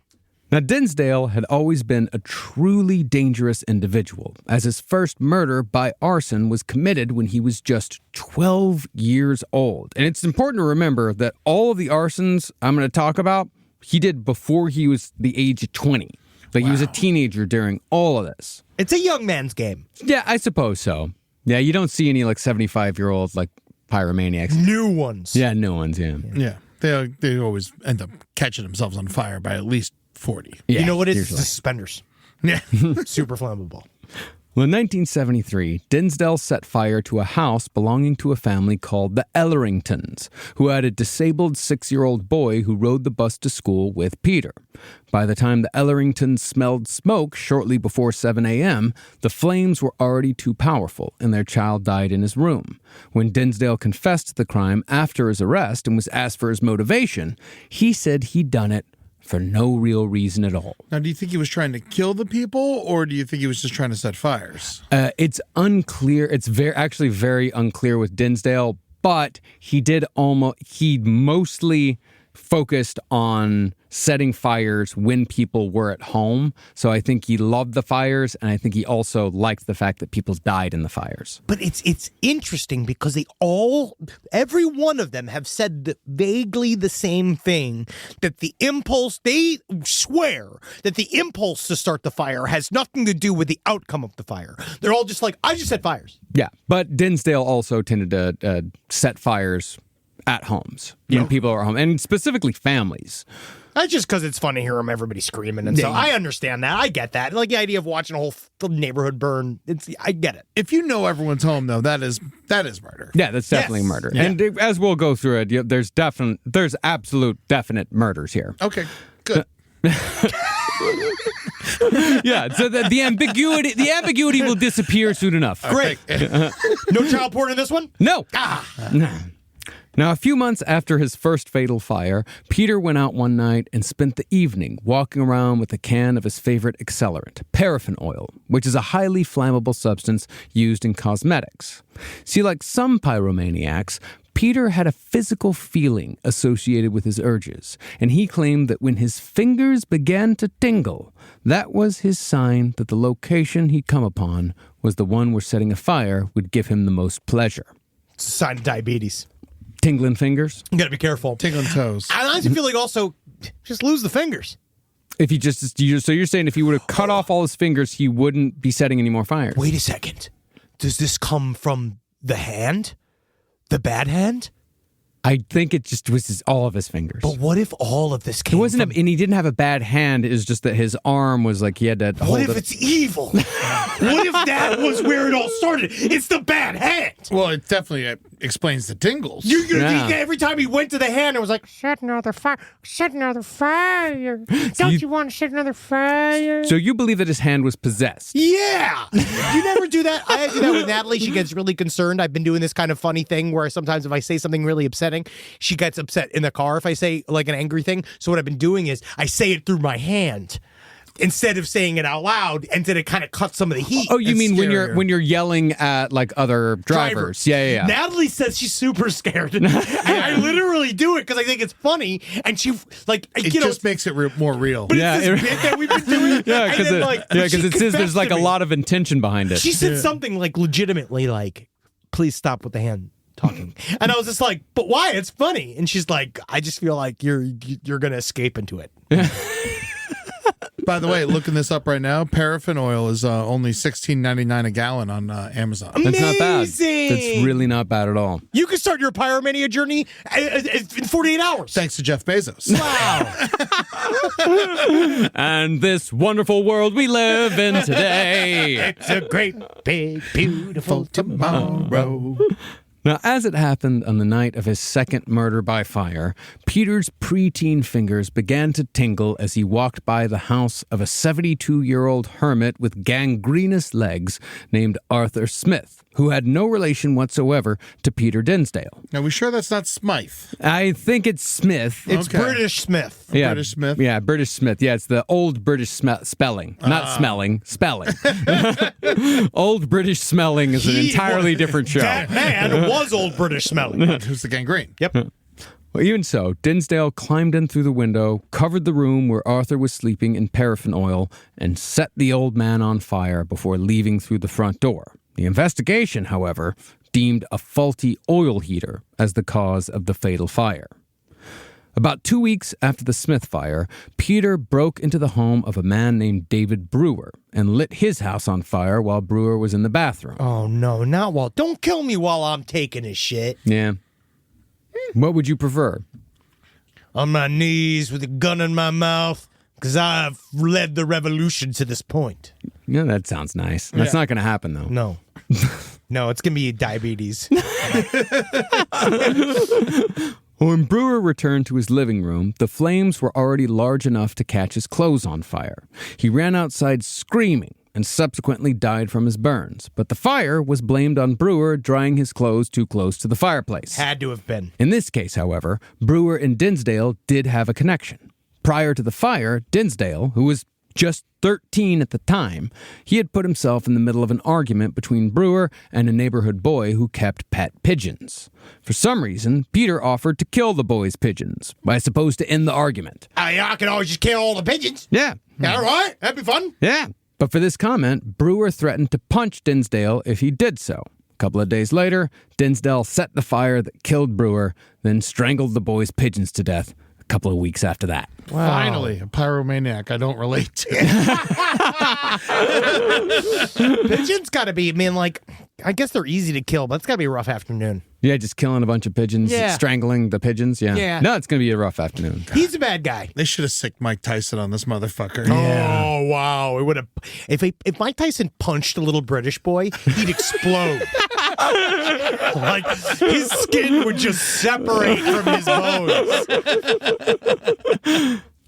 Now, Dinsdale had always been a truly dangerous individual, as his first murder by arson was committed when he was just 12 years old. And it's important to remember that all of the arsons I'm going to talk about, he did before he was the age of 20. Like, he was a teenager during all of this. It's a young man's game. Yeah, I suppose so. Yeah, you don't see any, like, 75-year-old, like, pyromaniacs. New ones. Yeah, new ones, yeah. Yeah, they always end up catching themselves on fire by at least 40. Yeah, you know what it is? usually. Suspenders. Yeah. Super flammable. Well, in 1973, Dinsdale set fire to a house belonging to a family called the Elleringtons, who had a disabled 6-year-old boy who rode the bus to school with Peter. By the time the Elleringtons smelled smoke shortly before 7 a.m., the flames were already too powerful, and their child died in his room. When Dinsdale confessed to the crime after his arrest and was asked for his motivation, he said he'd done it for no real reason at all. Now, do you think he was trying to kill the people, or do you think he was just trying to set fires? It's unclear. It's actually very unclear with Dinsdale, but he mostly focused on setting fires when people were at home. So I think he loved the fires, and I think he also liked the fact that people died in the fires. But it's interesting because every one of them have said vaguely the same thing, that the impulse, they swear that the impulse to start the fire has nothing to do with the outcome of the fire. They're all just like, I just set fires. Yeah, but Dinsdale also tended to set fires at homes when people are home, and specifically families. That's just because it's fun to hear everybody screaming, and so I understand that. I get that. Like the idea of watching a whole neighborhood burn. I get it. If you know everyone's home, though, that is murder. Yeah, that's definitely murder. Yeah. And as we'll go through it, there's absolute definite murders here. Okay, good. Yeah, so the ambiguity will disappear soon enough. Great. No child porn in this one? No. Now, a few months after his first fatal fire, Peter went out one night and spent the evening walking around with a can of his favorite accelerant, paraffin oil, which is a highly flammable substance used in cosmetics. See, like some pyromaniacs, Peter had a physical feeling associated with his urges, and he claimed that when his fingers began to tingle, that was his sign that the location he'd come upon was the one where setting a fire would give him the most pleasure. It's a sign of diabetes. Tingling fingers? You gotta be careful. Tingling toes. I honestly feel like also just lose the fingers. If he so you're saying if he would have cut off all his fingers, he wouldn't be setting any more fires? Wait a second. Does this come from the hand? The bad hand? I think it just was all of his fingers. But what if all of this came It wasn't, from... and he didn't have a bad hand. It was just that his arm was like he had to hold What if it. it's evil? What if that was where it all started? It's the bad hand. Well, it definitely explains the tingles. Every time he went to the hand, it was like, Set another fire. Set another fire. Don't you want to set another fire? So you believe that his hand was possessed? yeah. You never do that? I do that with Natalie. She gets really concerned. I've been doing this kind of funny thing where sometimes if I say something really upsetting, she gets upset in the car if I say like an angry thing. So what I've been doing is I say it through my hand instead of saying it out loud, and then it kind of cuts some of the heat. Oh, you It's mean scarier. when you're yelling at like other drivers? Yeah. Natalie says she's super scared. And I literally do it because I think it's funny, and she like It just makes it more real. But Yeah, it's this bit that we've been doing. Yeah, and then, because she it says there's confessed like to a me. lot of intention behind it. She said something like legitimately like, "Please stop with the hand talking," and I was just like, "But why? It's funny." And she's like, "I just feel like you're gonna escape into it." By the way, looking this up right now, paraffin oil is only $16.99 a gallon on Amazon. That's not bad. Amazing! That's really not bad at all. You can start your Pyromania journey in 48 hours. Thanks to Jeff Bezos. Wow. And this wonderful world we live in today. It's a great, big, beautiful Tomorrow. Now, as it happened on the night of his second murder by fire, Peter's preteen fingers began to tingle as he walked by the house of a 72-year-old hermit with gangrenous legs named Arthur Smith, who had no relation whatsoever to Peter Dinsdale. Are we sure that's not Smythe? I think it's Smith. It's Okay. British Smith. Yeah, British Smith? Yeah, British Smith. Yeah, it's the old British spelling. Not smelling, spelling. Old British smelling is an He entirely was- different show. That man was old British smelling. Who's the gangrene? Yep. Well, even so, Dinsdale climbed in through the window, covered the room where Arthur was sleeping in paraffin oil, and set the old man on fire before leaving through the front door. The investigation, however, deemed a faulty oil heater as the cause of the fatal fire. About 2 weeks after the Smith fire, Peter broke into the home of a man named David Brewer and lit his house on fire while Brewer was in the bathroom. Oh, no, not while. Don't kill me while I'm taking his shit. Yeah. What would you prefer? On my knees with a gun in my mouth, because I've led the revolution to this point. Yeah, that sounds nice. That's not going to happen, though. No. No, it's going to be diabetes. When Brewer returned to his living room, the flames were already large enough to catch his clothes on fire. He ran outside screaming and subsequently died from his burns. But the fire was blamed on Brewer drying his clothes too close to the fireplace. Had to have been. In this case, however, Brewer and Dinsdale did have a connection. Prior to the fire, Dinsdale, who was just 13 at the time, he had put himself in the middle of an argument between Brewer and a neighborhood boy who kept pet pigeons. For some reason, Peter offered to kill the boy's pigeons, I suppose to end the argument. I can always just kill all the pigeons. Yeah. All right, that'd be fun. Yeah. But for this comment, Brewer threatened to punch Dinsdale if he did so. A couple of days later, Dinsdale set the fire that killed Brewer, then strangled the boy's pigeons to death a couple of weeks after that. Wow. Finally, a pyromaniac I don't relate to. Pigeons got to be, man, like, I guess they're easy to kill, but it's got to be a rough afternoon. Yeah, just killing a bunch of pigeons, Yeah. strangling the pigeons. Yeah. Yeah. No, it's going to be a rough afternoon. He's a bad guy. They should have sicked Mike Tyson on this motherfucker. Oh, wow. It would have. If Mike Tyson punched a little British boy, he'd explode. Like, his skin would just separate from his bones.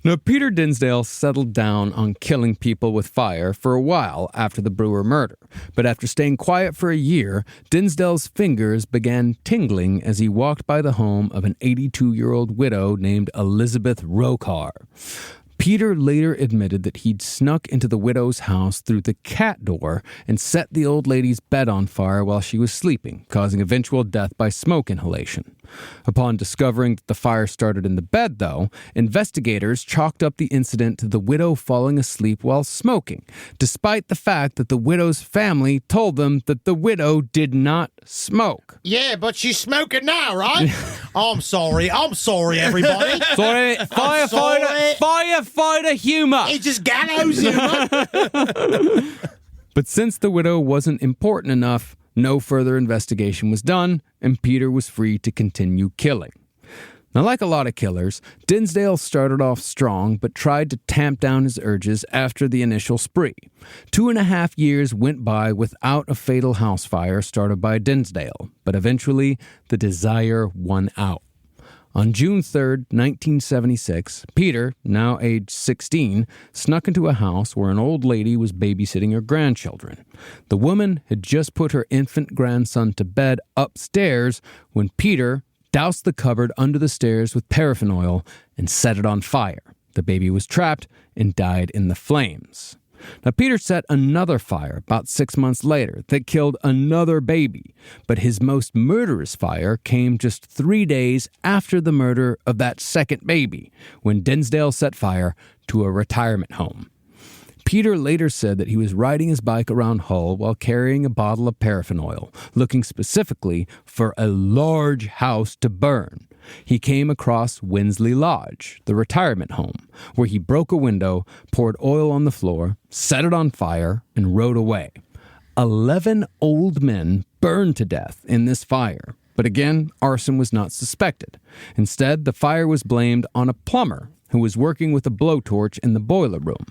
Now, Peter Dinsdale settled down on killing people with fire for a while after the Brewer murder. But after staying quiet for a year, Dinsdale's fingers began tingling as he walked by the home of an 82-year-old widow named Elizabeth Rokar. Peter later admitted that he'd snuck into the widow's house through the cat door and set the old lady's bed on fire while she was sleeping, causing eventual death by smoke inhalation. Upon discovering that the fire started in the bed, though, investigators chalked up the incident to the widow falling asleep while smoking, despite the fact that the widow's family told them that the widow did not smoke. Yeah, but she's smoking now, right? I'm sorry, everybody. Sorry, firefighter humor. It's just gallows humor. But since the widow wasn't important enough, no further investigation was done, and Peter was free to continue killing. Now, like a lot of killers, Dinsdale started off strong but tried to tamp down his urges after the initial spree. 2.5 years went by without a fatal house fire started by Dinsdale, but eventually the desire won out. On June 3rd, 1976, Peter, now aged 16, snuck into a house where an old lady was babysitting her grandchildren. The woman had just put her infant grandson to bed upstairs when Peter doused the cupboard under the stairs with paraffin oil and set it on fire. The baby was trapped and died in the flames. Now, Peter set another fire about 6 months later that killed another baby, but his most murderous fire came just 3 days after the murder of that second baby, when Dinsdale set fire to a retirement home. Peter later said that he was riding his bike around Hull while carrying a bottle of paraffin oil, looking specifically for a large house to burn. He came across Winsley Lodge, the retirement home, where he broke a window, poured oil on the floor, set it on fire, and rode away. 11 old men burned to death in this fire, but again, arson was not suspected. Instead, the fire was blamed on a plumber who was working with a blowtorch in the boiler room.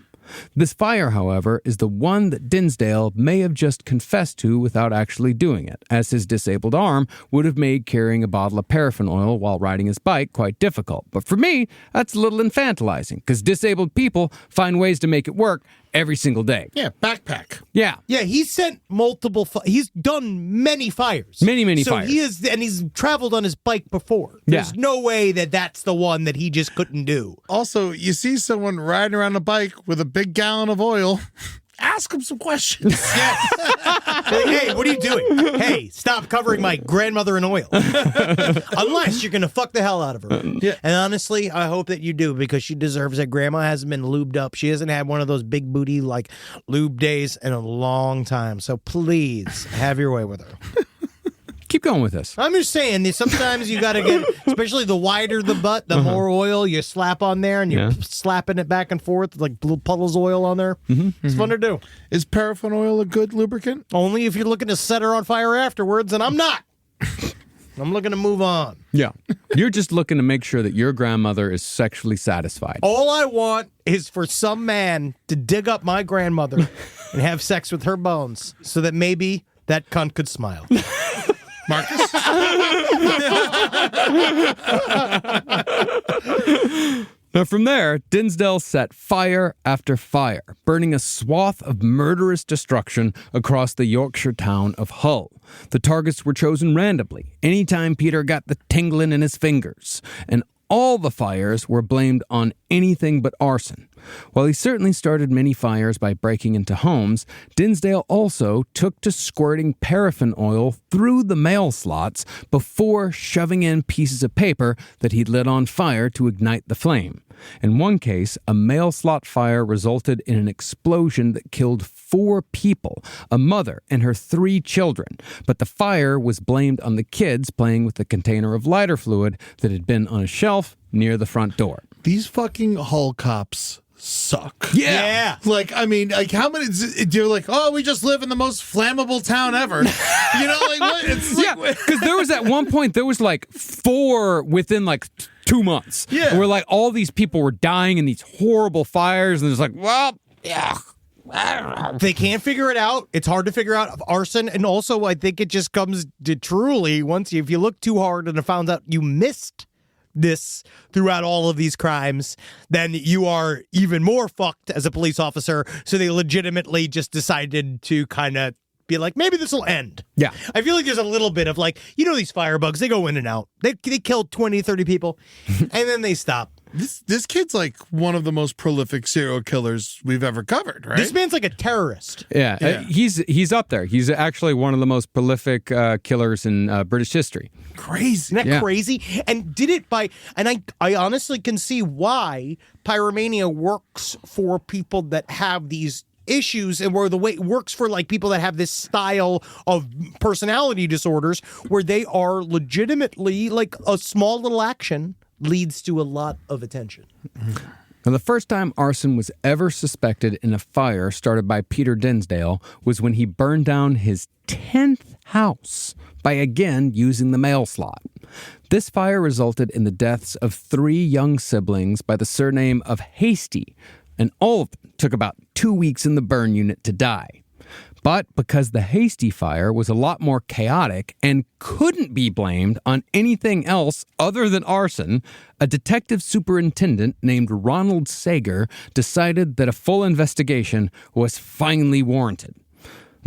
This fire, however, is the one that Dinsdale may have just confessed to without actually doing it, as his disabled arm would have made carrying a bottle of paraffin oil while riding his bike quite difficult. But for me, that's a little infantilizing, because disabled people find ways to make it work every single day. Yeah, backpack. Yeah. Yeah, he's sent multiple. He's done many fires. Many so fires. He's traveled on his bike before. There's no way that that's the one that he just couldn't do. Also, you see someone riding around a bike with a big gallon of oil, ask him some questions. Hey, what are you doing? Hey, stop covering my grandmother in oil. Unless you're going to fuck the hell out of her. Yeah. And honestly, I hope that you do, because she deserves it. Grandma hasn't been lubed up. She hasn't had one of those big booty, like, lube days in a long time. So please, have your way with her. Keep going with this. I'm just saying, sometimes you got to get, especially the wider the butt, the more oil you slap on there, and you're slapping it back and forth, like little puddles of oil on there. It's fun to do. Is paraffin oil a good lubricant? Only if you're looking to set her on fire afterwards, and I'm not. I'm looking to move on. Yeah. You're just looking to make sure that your grandmother is sexually satisfied. All I want is for some man to dig up my grandmother and have sex with her bones, so that maybe that cunt could smile. Marcus? Now, from there, Dinsdale set fire after fire, burning a swath of murderous destruction across the Yorkshire town of Hull. The targets were chosen randomly, anytime Peter got the tingling in his fingers, and all the fires were blamed on anything but arson. While he certainly started many fires by breaking into homes, Dinsdale also took to squirting paraffin oil through the mail slots before shoving in pieces of paper that he'd lit on fire to ignite the flame. In one case, a mail slot fire resulted in an explosion that killed 4 people, a mother and her 3 children, but the fire was blamed on the kids playing with a container of lighter fluid that had been on a shelf near the front door. These fucking Hull cops suck. Yeah. Like, I mean, like, how many, you're like, oh, we just live in the most flammable town ever. You know, like, what? It's like, Yeah, because there was at one point, there was like 4 within like 2 months. Yeah. Where like all these people were dying in these horrible fires, and it's like, well, yeah. They can't figure it out. It's hard to figure out arson. And also, I think it just comes to truly, if you look too hard and found out you missed this throughout all of these crimes, then you are even more fucked as a police officer. So they legitimately just decided to kind of be like, maybe this will end. Yeah. I feel like there's a little bit of like, these firebugs, they go in and out. They kill 20, 30 people, and then they stop. This kid's like one of the most prolific serial killers we've ever covered, right? This man's like a terrorist. Yeah. He's up there. He's actually one of the most prolific killers in British history. Crazy. Isn't that crazy? And did it I honestly can see why Pyromania works for people that have these issues, and where the way it works for like people that have this style of personality disorders where they are legitimately like a small little action leads to a lot of attention. Now, the first time arson was ever suspected in a fire started by Peter Dinsdale was when he burned down his 10th house by again using the mail slot. This fire resulted in the deaths of 3 young siblings by the surname of Hasty, and all of them took about 2 weeks in the burn unit to die. But because the Hasty fire was a lot more chaotic and couldn't be blamed on anything else other than arson, a detective superintendent named Ronald Sager decided that a full investigation was finally warranted.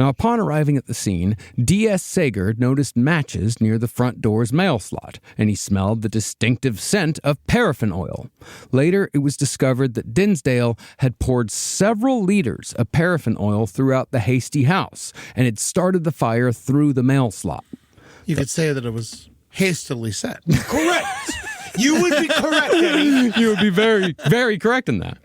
Now, upon arriving at the scene, D.S. Sager noticed matches near the front door's mail slot, and he smelled the distinctive scent of paraffin oil. Later, it was discovered that Dinsdale had poured several liters of paraffin oil throughout the Hasty house, and had started the fire through the mail slot. You could say that it was hastily set. Correct. You would be correct, Eddie. You would be very, very correct in that.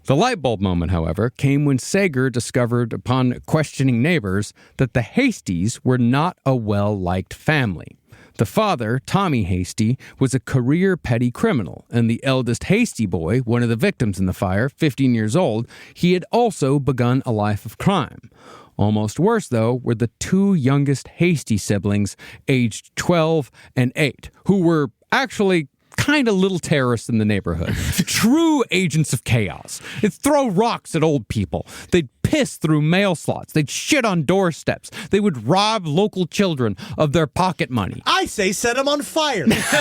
The light bulb moment, however, came when Sager discovered, upon questioning neighbors, that the Hasties were not a well-liked family. The father, Tommy Hasty, was a career petty criminal, and the eldest Hasty boy, one of the victims in the fire, 15 years old, he had also begun a life of crime. Almost worse, though, were the 2 youngest Hasty siblings, aged 12 and 8, who were actually kind of little terrorists in the neighborhood. True agents of chaos. They'd throw rocks at old people. They'd piss through mail slots. They'd shit on doorsteps. They would rob local children of their pocket money. I say set them on fire. That's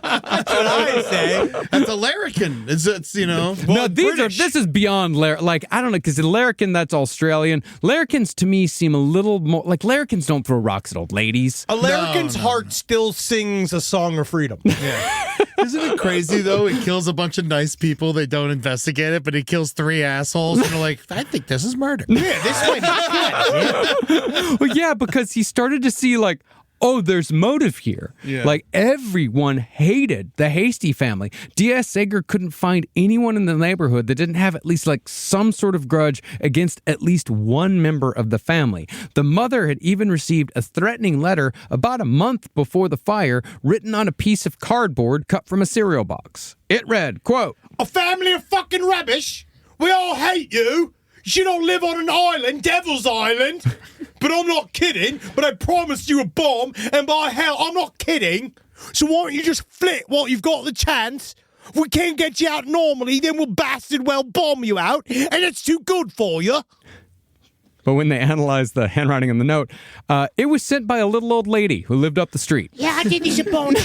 what I say. That's a larrikin. It's No, this is beyond like, I don't know, because the larrikin, that's Australian. Larrikins to me seem a little more like larrikins don't throw rocks at old ladies. A larrikin's heart still sings a song of freedom. Yeah. Isn't it crazy, though? It kills a bunch of nice people. They don't investigate it, but it kills 3 assholes. And they're like, I think this is murder. Yeah, this might be good. Well, yeah, because he started to see, like, oh, there's motive here. Yeah. Like, everyone hated the Hasty family. D.S. Sager couldn't find anyone in the neighborhood that didn't have at least, like, some sort of grudge against at least one member of the family. The mother had even received a threatening letter about a month before the fire, written on a piece of cardboard cut from a cereal box. It read, quote, "A family of fucking rubbish. We all hate you. You don't live on an island, Devil's Island." But I'm not kidding. But I promised you a bomb, and by hell, I'm not kidding. So why don't you just flip while you've got the chance? If we can't get you out normally, then we'll bastard well bomb you out, and it's too good for you. But when they analyzed the handwriting on the note, it was sent by a little old lady who lived up the street. Yeah, I did this a bunch.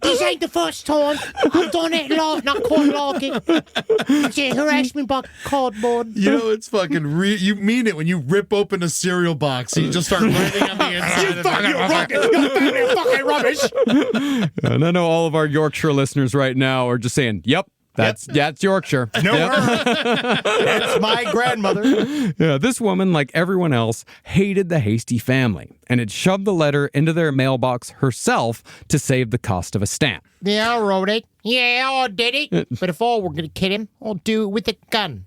This ain't the first time. I've done it not quite like it. She harassed me by cardboard. You know, it's fucking you mean it when you rip open a cereal box and you just start writing on the inside. You family of fucking rubbish. And I know all of our Yorkshire listeners right now are just saying, yep. That's Yorkshire. No, that's my grandmother. Yeah, this woman, like everyone else, hated the Hasty family and had shoved the letter into their mailbox herself to save the cost of a stamp. Yeah, I wrote it. Yeah, I did it. But if I were going to kill him, I'll do it with a gun.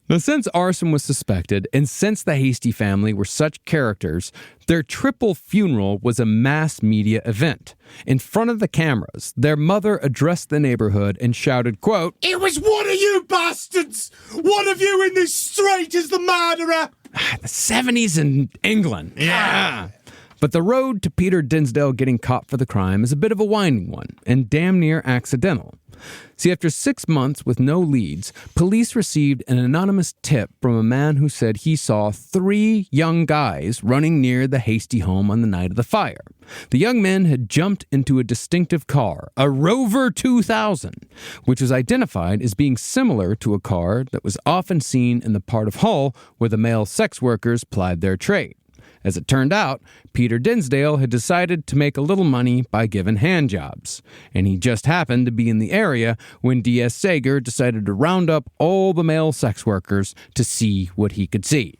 Now, since arson was suspected, and since the Hasty family were such characters, their triple funeral was a mass media event. In front of the cameras, their mother addressed the neighborhood and shouted, quote, "It was one of you bastards! One of you in this street is the murderer!" The 70s in England. Yeah. But the road to Peter Dinsdale getting caught for the crime is a bit of a winding one, and damn near accidental. See, after 6 months with no leads, police received an anonymous tip from a man who said he saw 3 young guys running near the Hasty home on the night of the fire. The young men had jumped into a distinctive car, a Rover 2000, which was identified as being similar to a car that was often seen in the part of Hull where the male sex workers plied their trade. As it turned out, Peter Dinsdale had decided to make a little money by giving hand jobs, and he just happened to be in the area when D.S. Sager decided to round up all the male sex workers to see what he could see.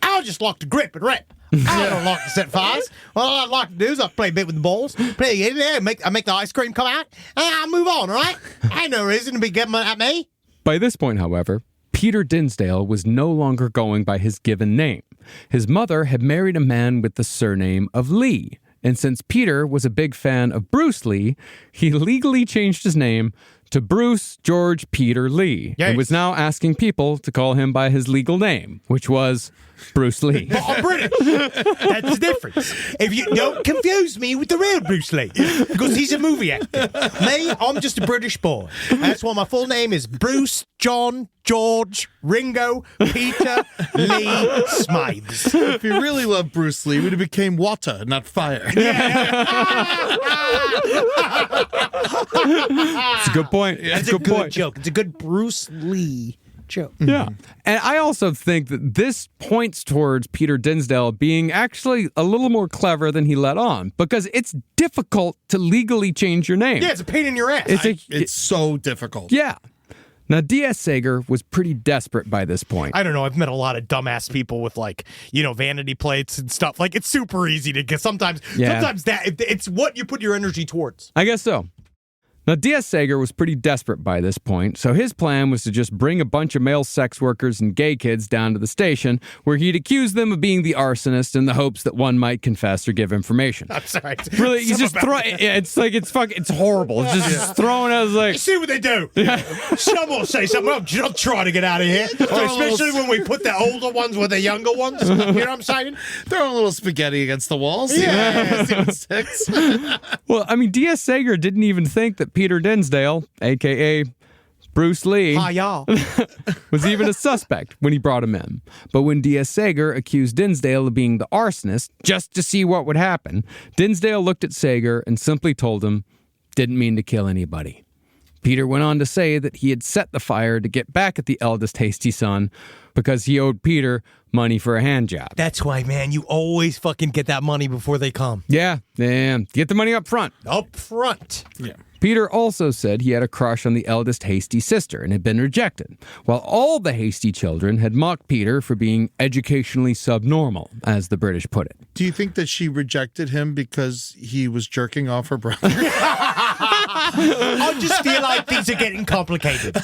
I just like to grip and rip. I don't like to set fires. What I like to do is I play a bit with the balls, play in there, I make the ice cream come out, and I move on, all right? Ain't no reason to be getting at me. By this point, however, Peter Dinsdale was no longer going by his given name. His mother had married a man with the surname of Lee, and since Peter was a big fan of Bruce Lee, he legally changed his name to Bruce George Peter Lee, and was now asking people to call him by his legal name, which was Bruce Lee. But I'm British. That's the difference. If you don't confuse me with the real Bruce Lee, because he's a movie actor. Me, I'm just a British boy. That's why my full name is Bruce John George Ringo Peter Lee Smythes. If you really love Bruce Lee, would have became water, not fire. It's a good point. That's a good joke. It's a good Bruce Lee joke. Yeah. And I also think that this points towards Peter Dinsdale being actually a little more clever than he let on, because it's difficult to legally change your name. Yeah, it's a pain in your ass. It's so difficult. Yeah. Now, D.S. Sager was pretty desperate by this point. I don't know. I've met a lot of dumbass people with, like, vanity plates and stuff. Like, it's super easy to get. Sometimes it's what you put your energy towards. I guess so. Now, D.S. Sager was pretty desperate by this point, so his plan was to just bring a bunch of male sex workers and gay kids down to the station, where he'd accuse them of being the arsonist in the hopes that one might confess or give information. I'm sorry. Really, he's just throwing. It's like it's horrible. It's just throwing us like. You see what they do? Some will say something. I'll try to get out of here. Especially when we put the older ones with the younger ones. You know what I'm saying? Throwing a little spaghetti against the walls. Yeah. See what sticks. Well, I mean, D.S. Sager didn't even think that Peter Dinsdale, a.k.a. Bruce Lee, Hi, y'all. was even a suspect when he brought him in. But when D.S. Sager accused Dinsdale of being the arsonist, just to see what would happen, Dinsdale looked at Sager and simply told him, didn't mean to kill anybody. Peter went on to say that he had set the fire to get back at the eldest hasty son because he owed Peter money for a hand job. That's why, man, you always fucking get that money before they come. Yeah, get the money up front. Up front. Yeah. Peter also said he had a crush on the eldest Hasty sister and had been rejected, while all the Hasty children had mocked Peter for being educationally subnormal, as the British put it. Do you think that she rejected him because he was jerking off her brother? I just feel like things are getting complicated.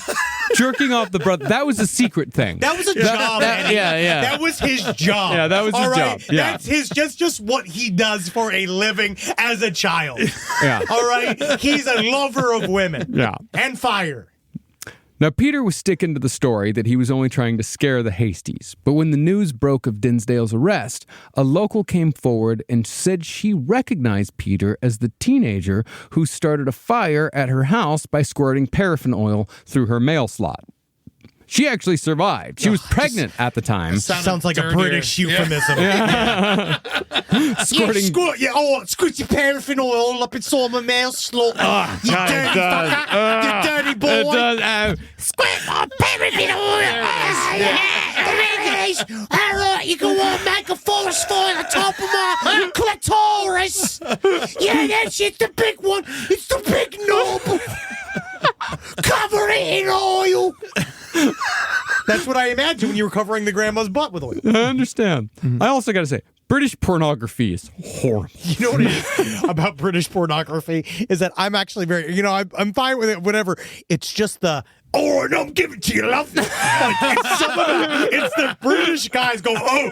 Jerking off the brother, that was a secret thing. That was a job, man. Yeah. That was his job. Yeah, that was his job. Yeah. That's his just what he does for a living as a child. Yeah. All right? He's a lover of women. Yeah. And fire. Now, Peter was sticking to the story that he was only trying to scare the Hasties, but when the news broke of Dinsdale's arrest, a local came forward and said she recognized Peter as the teenager who started a fire at her house by squirting paraffin oil through her mail slot. She actually survived. She was pregnant at the time. Sounds like a British euphemism. Squirting. Squirt your paraffin oil up inside my mail slot. You dirty fucker. You dirty boy. It does. Squirt my paraffin oil. All right, you can make a forest fire on the top of my clitoris. Yeah, that shit's the big one. It's the big knob. Cover it in oil. That's what I imagined when you were covering the grandma's butt with oil. I understand. I also got to say, British pornography is horrible. You know what it is about British pornography is that I'm actually very, I'm fine with it, whatever. It's just the, oh, no, I'm giving it to you, love. Like, it's the British guys go, all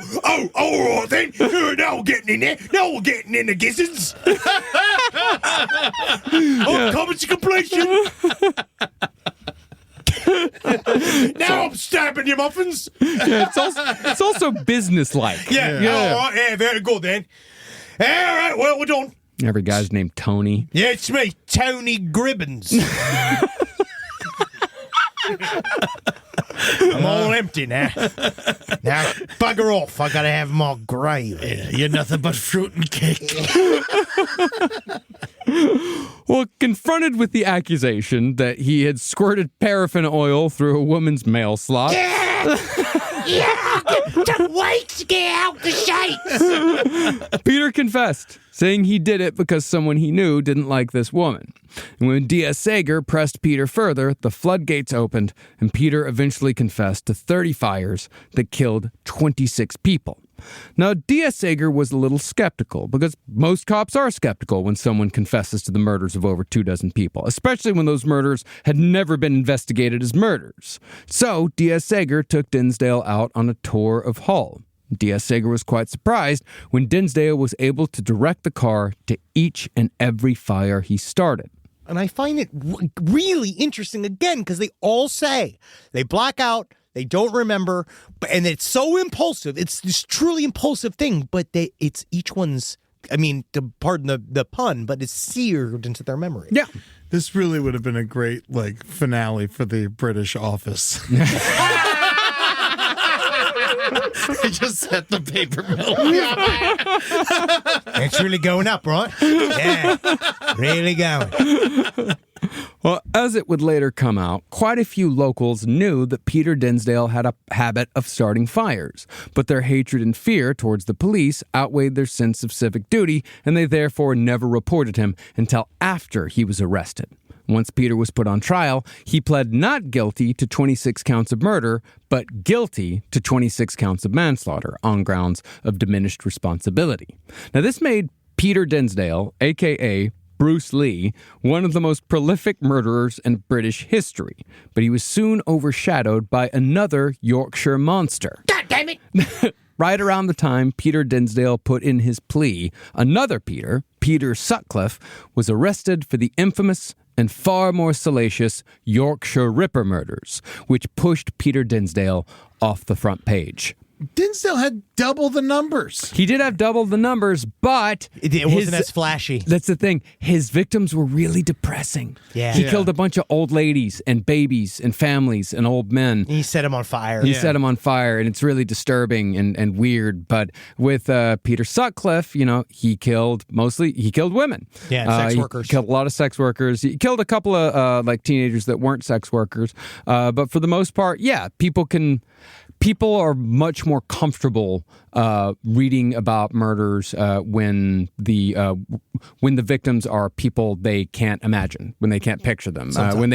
right then. Now we're getting in there. Now we're getting in the gizzards. Coming to completion. Now I'm stabbing you, muffins. Yeah, it's also businesslike. Yeah. All right. Yeah, very good then. All right, well, we're done. Every guy's named Tony. Yeah, it's me, Tony Gribbins. I'm all empty now. Now, bugger off. I gotta have my gravy. Yeah, you're nothing but fruit and cake. Well, confronted with the accusation that he had squirted paraffin oil through a woman's mail slot, Yeah, the weights get out the shakes. Peter confessed, saying he did it because someone he knew didn't like this woman. And when D.S. Sager pressed Peter further, the floodgates opened, and Peter eventually confessed to 30 fires that killed 26 people. Now, D.S. Sager was a little skeptical, because most cops are skeptical when someone confesses to the murders of over 24 people, especially when those murders had never been investigated as murders. So, D.S. Sager took Dinsdale out on a tour of Hull. D.S. Sager was quite surprised when Dinsdale was able to direct the car to each and every fire he started. And I find it really interesting, again, because they all say they black out, they don't remember, and it's so impulsive. It's this truly impulsive thing, but it's each one's, I mean, pardon the pun, but it's seared into their memory. Yeah. This really would have been a great finale for the British Office. They just set the paper mill. It's really going up, right? Yeah, really going. Well, as it would later come out, quite a few locals knew that Peter Dinsdale had a habit of starting fires, but their hatred and fear towards the police outweighed their sense of civic duty, and they therefore never reported him until after he was arrested. Once Peter was put on trial, he pled not guilty to 26 counts of murder, but guilty to 26 counts of manslaughter on grounds of diminished responsibility. Now, this made Peter Dinsdale, a.k.a. Bruce Lee, one of the most prolific murderers in British history, but he was soon overshadowed by another Yorkshire monster. God damn it. Right around the time Peter Dinsdale put in his plea, another Peter Sutcliffe, was arrested for the infamous and far more salacious Yorkshire Ripper murders, which pushed Peter Dinsdale off the front page. Dinsdale had double the numbers. He did have double the numbers, but It wasn't as flashy. That's the thing. His victims were really depressing. Yeah. He killed a bunch of old ladies and babies and families and old men. He set him on fire. He set him on fire, and it's really disturbing and weird. But with Peter Sutcliffe, he killed women. Yeah, sex workers. He killed a lot of sex workers. He killed a couple of teenagers that weren't sex workers. But for the most part, yeah, people are much more comfortable reading about murders when the victims are people they can't imagine, when they can't picture them, when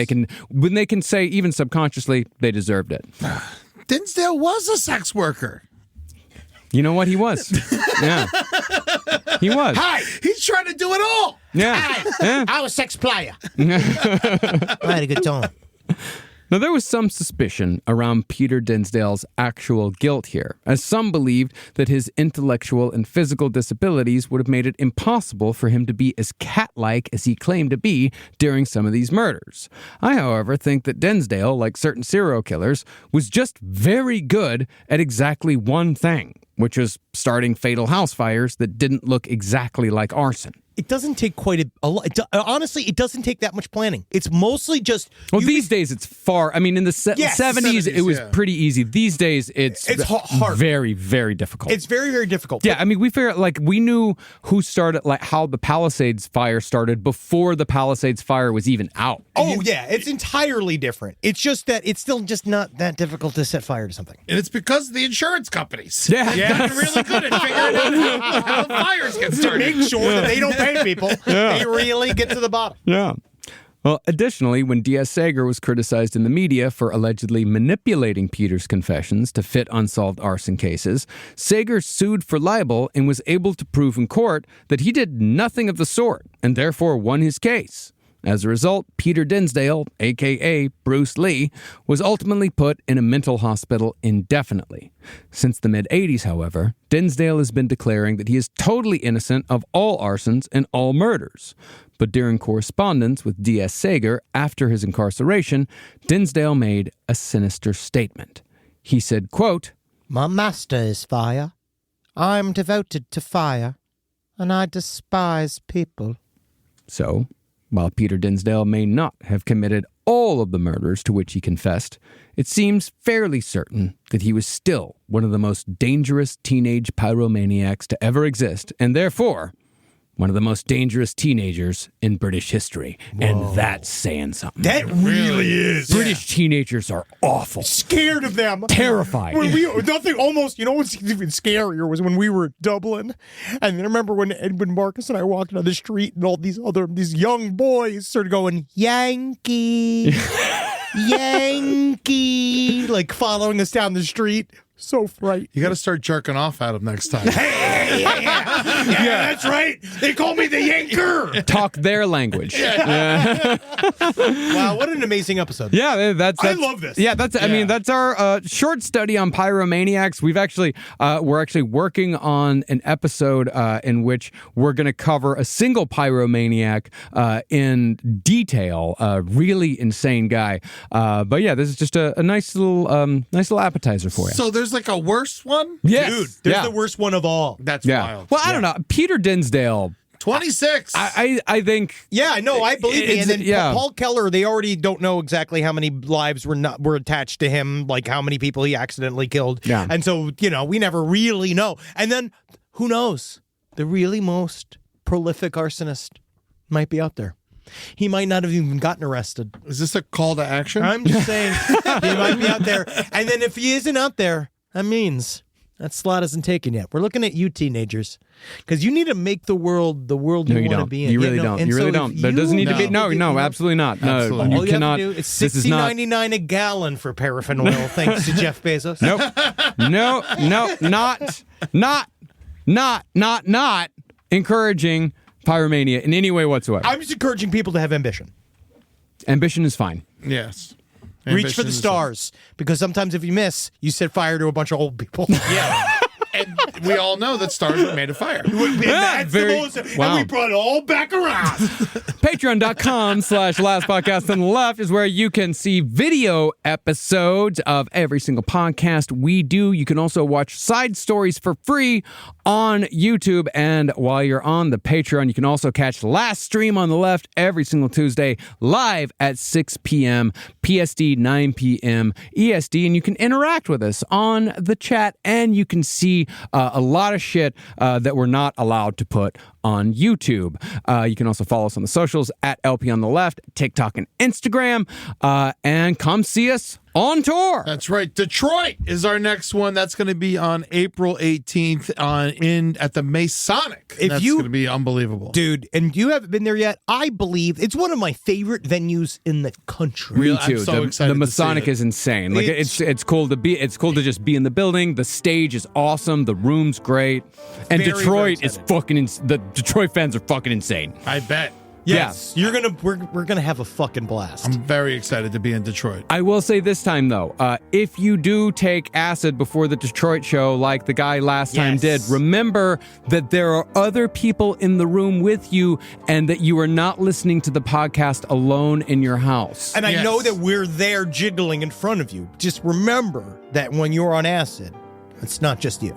they can say even subconsciously they deserved it. Dinsdale was a sex worker. You know what? He was. Yeah, he was. Hey, He's trying to do it all. Yeah. Yeah. I was a sex player. I had a good time. Now, there was some suspicion around Peter Dinsdale's actual guilt here, as some believed that his intellectual and physical disabilities would have made it impossible for him to be as cat-like as he claimed to be during some of these murders. I, however, think that Dinsdale, like certain serial killers, was just very good at exactly one thing, which was starting fatal house fires that didn't look exactly like arson. It doesn't take quite a lot. Honestly, it doesn't take that much planning. It's mostly just... Well, these days it's far... I mean, in the 70s, it was pretty easy. These days, it's hard. Very, very difficult. It's very, very difficult. Yeah, I mean, we knew who started, how the Palisades fire started before the Palisades fire was even out. Oh, yeah, it's entirely different. It's just that it's still just not that difficult to set fire to something. And it's because of the insurance companies. Yeah. They're really good at figuring out how the fires get started. Make sure that they don't pay people. They really get to the bottom. Yeah. Well, additionally, when D.S. Sager was criticized in the media for allegedly manipulating Peter's confessions to fit unsolved arson cases, Sager sued for libel and was able to prove in court that he did nothing of the sort and therefore won his case. As a result, Peter Dinsdale, a.k.a. Bruce Lee, was ultimately put in a mental hospital indefinitely. Since the mid-'80s, however, Dinsdale has been declaring that he is totally innocent of all arsons and all murders. But during correspondence with D.S. Sager after his incarceration, Dinsdale made a sinister statement. He said, quote, My master is fire. I'm devoted to fire, and I despise people. So, while Peter Dinsdale may not have committed all of the murders to which he confessed, it seems fairly certain that he was still one of the most dangerous teenage pyromaniacs to ever exist, and therefore one of the most dangerous teenagers in British history. And that's saying something. That really is. British teenagers are awful. Scared of them. Terrified. When nothing almost, you know what's even scarier was when we were in Dublin. And I remember when Marcus and I walked down the street and all these young boys started going, Yankee, Yankee, like following us down the street. So frightening. You got to start jerking off at him next time. Yeah, that's right. They call me the Yanker. Talk their language. Wow, what an amazing episode. Yeah, that's I love this. Yeah, I mean, that's our short study on Pyromaniacs. We're actually working on an episode in which we're going to cover a single Pyromaniac in detail. Really insane guy. But yeah, this is just a nice little appetizer for you. So there's like a worse one? Yes. Dude, there's the worst one of all. That's Yeah. wild. Well, I don't know. Peter Dinsdale. 26. I think. Yeah, no, I believe it. And then yeah. Paul Keller, they already don't know exactly how many lives were attached to him, like how many people he accidentally killed. Yeah. And so, we never really know. And then, who knows? The really most prolific arsonist might be out there. He might not have even gotten arrested. Is this a call to action? I'm just saying, he might be out there. And then if he isn't out there, that means that slot isn't taken yet. We're looking at you teenagers. Because you need to make the world you want to be in. You really don't. You really don't. There doesn't need to be. No, absolutely not. No, Absolutely. you All cannot. have to do, it's this is not. $60.99 a gallon for paraffin oil, thanks to Jeff Bezos. Nope. No, not encouraging pyromania in any way whatsoever. I'm just encouraging people to have ambition. Ambition is fine. Yes. Reach for the stars. Because sometimes if you miss, you set fire to a bunch of old people. Yeah. And we all know that stars are made of fire. And that's very- the most, wow. and we brought it all back around. Patreon.com/Last Podcast on the Left is where you can see video episodes of every single podcast we do. You can also watch side stories for free on YouTube. And while you're on the Patreon, you can also catch Last Stream on the Left every single Tuesday live at 6 p.m. PST, 9 p.m. EST. And you can interact with us on the chat, and you can see a lot of shit that we're not allowed to put on YouTube. You can also follow us on the socials at LP on the Left, TikTok and Instagram, and come see us on tour. That's right. Detroit is our next one. That's going to be on April 18th at the Masonic. That's going to be unbelievable. Dude, and you haven't been there yet. I believe it's one of my favorite venues in the country. Me too. I'm so excited the to see Masonic it. is insane. Like it's cool to be. It's cool to just be in the building. The stage is awesome. The room's great. And Very, Detroit very is fucking. The Detroit fans are fucking insane. I bet. Yes, we're gonna have a fucking blast. I'm very excited to be in Detroit. I will say this time though, if you do take acid before the Detroit show, like the guy last time did, remember that there are other people in the room with you, and that you are not listening to the podcast alone in your house. And I know that we're there jiggling in front of you. Just remember that when you're on acid, it's not just you.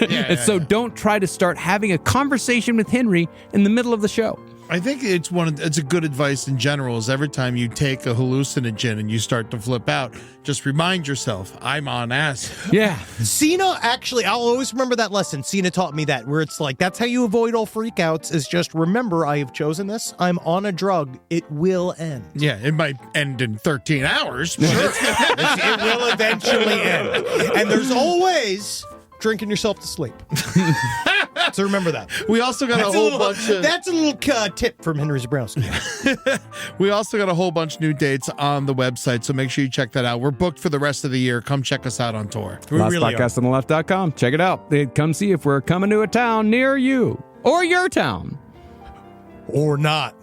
And so don't try to start having a conversation with Henry in the middle of the show. I think it's a good advice in general is every time you take a hallucinogen and you start to flip out, just remind yourself, I'm on acid. Yeah. Cena, actually, I'll always remember that lesson. Cena taught me that, where it's like, that's how you avoid all freakouts, is just remember, I have chosen this. I'm on a drug. It will end. Yeah, it might end in 13 hours. But It will eventually end. And there's always drinking yourself to sleep. So remember that. We also got a whole bunch of... That's a little tip from Henry Zabrowski. We also got a whole bunch of new dates on the website, so make sure you check that out. We're booked for the rest of the year. Come check us out on tour. LastPodcastOnTheLeft.com. Check it out. Come see if we're coming to a town near you. Or your town. Or not.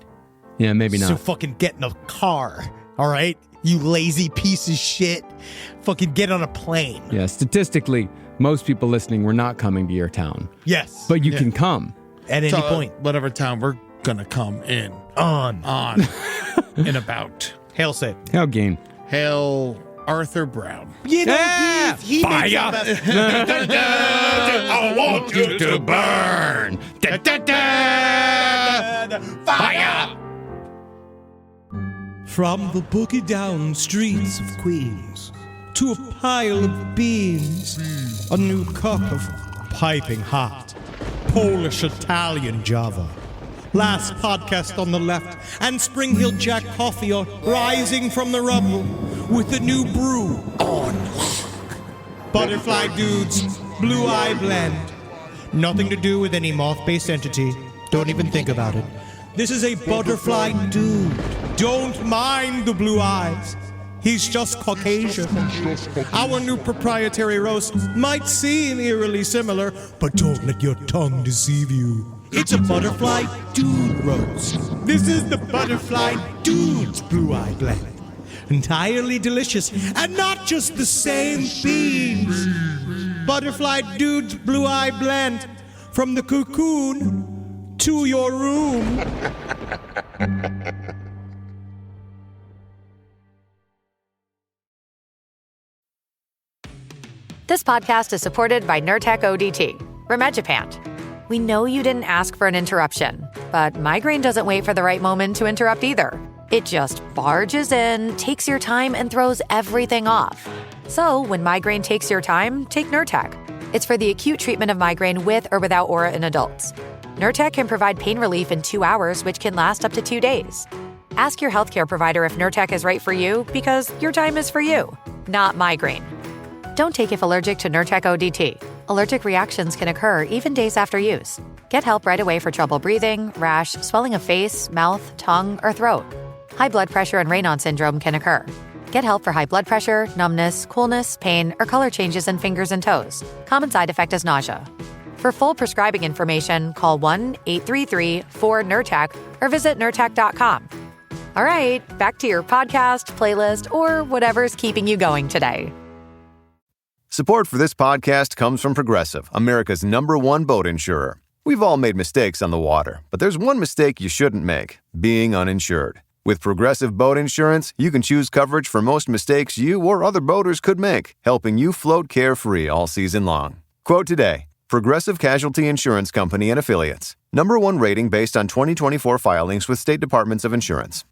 Yeah, maybe not. So fucking get in a car, all right? You lazy piece of shit. Fucking get on a plane. Yeah, statistically, most people listening were not coming to your town. Yes. But you can come. At any point. Whatever town we're going to come in. On. In about. Hail safe. Hail Gain. Hail Arthur Brown. You know, Yeah! he Fire! makes I want you to burn. Fire! From the boogie down streets of Queens to a pile of beans, a new cup of piping hot Polish, Italian, Java. Last podcast on the left, and Spring Hill Jack Coffee are rising from the rubble with a new brew on lock. Butterfly Dudes, Blue Eye Blend. Nothing to do with any moth-based entity. Don't even think about it. This is a butterfly dude. Don't mind the blue eyes. He's just Caucasian. Our new proprietary roast might seem eerily similar, but don't let your tongue deceive you. It's a butterfly dude roast. This is the Butterfly Dude's Blue Eye Blend. Entirely delicious, and not just the same beans. Butterfly Dude's Blue Eye Blend. From the cocoon to your room. This podcast is supported by Nurtec ODT, Rimegepant. We know you didn't ask for an interruption, but migraine doesn't wait for the right moment to interrupt either. It just barges in, takes your time, and throws everything off. So when migraine takes your time, take Nurtec. It's for the acute treatment of migraine with or without aura in adults. Nurtec can provide pain relief in 2 hours, which can last up to 2 days. Ask your healthcare provider if Nurtec is right for you, because your time is for you, not migraine. Don't take if allergic to Nurtec ODT. Allergic reactions can occur even days after use. Get help right away for trouble breathing, rash, swelling of face, mouth, tongue, or throat. High blood pressure and Raynaud syndrome can occur. Get help for high blood pressure, numbness, coolness, pain, or color changes in fingers and toes. Common side effect is nausea. For full prescribing information, call 1-833-4-NURTEC or visit Nurtec.com. All right, back to your podcast, playlist, or whatever's keeping you going today. Support for this podcast comes from Progressive, America's #1 boat insurer. We've all made mistakes on the water, but there's one mistake you shouldn't make: being uninsured. With Progressive Boat Insurance, you can choose coverage for most mistakes you or other boaters could make, helping you float carefree all season long. Quote today: Progressive Casualty Insurance Company and Affiliates. #1 rating based on 2024 filings with state departments of insurance.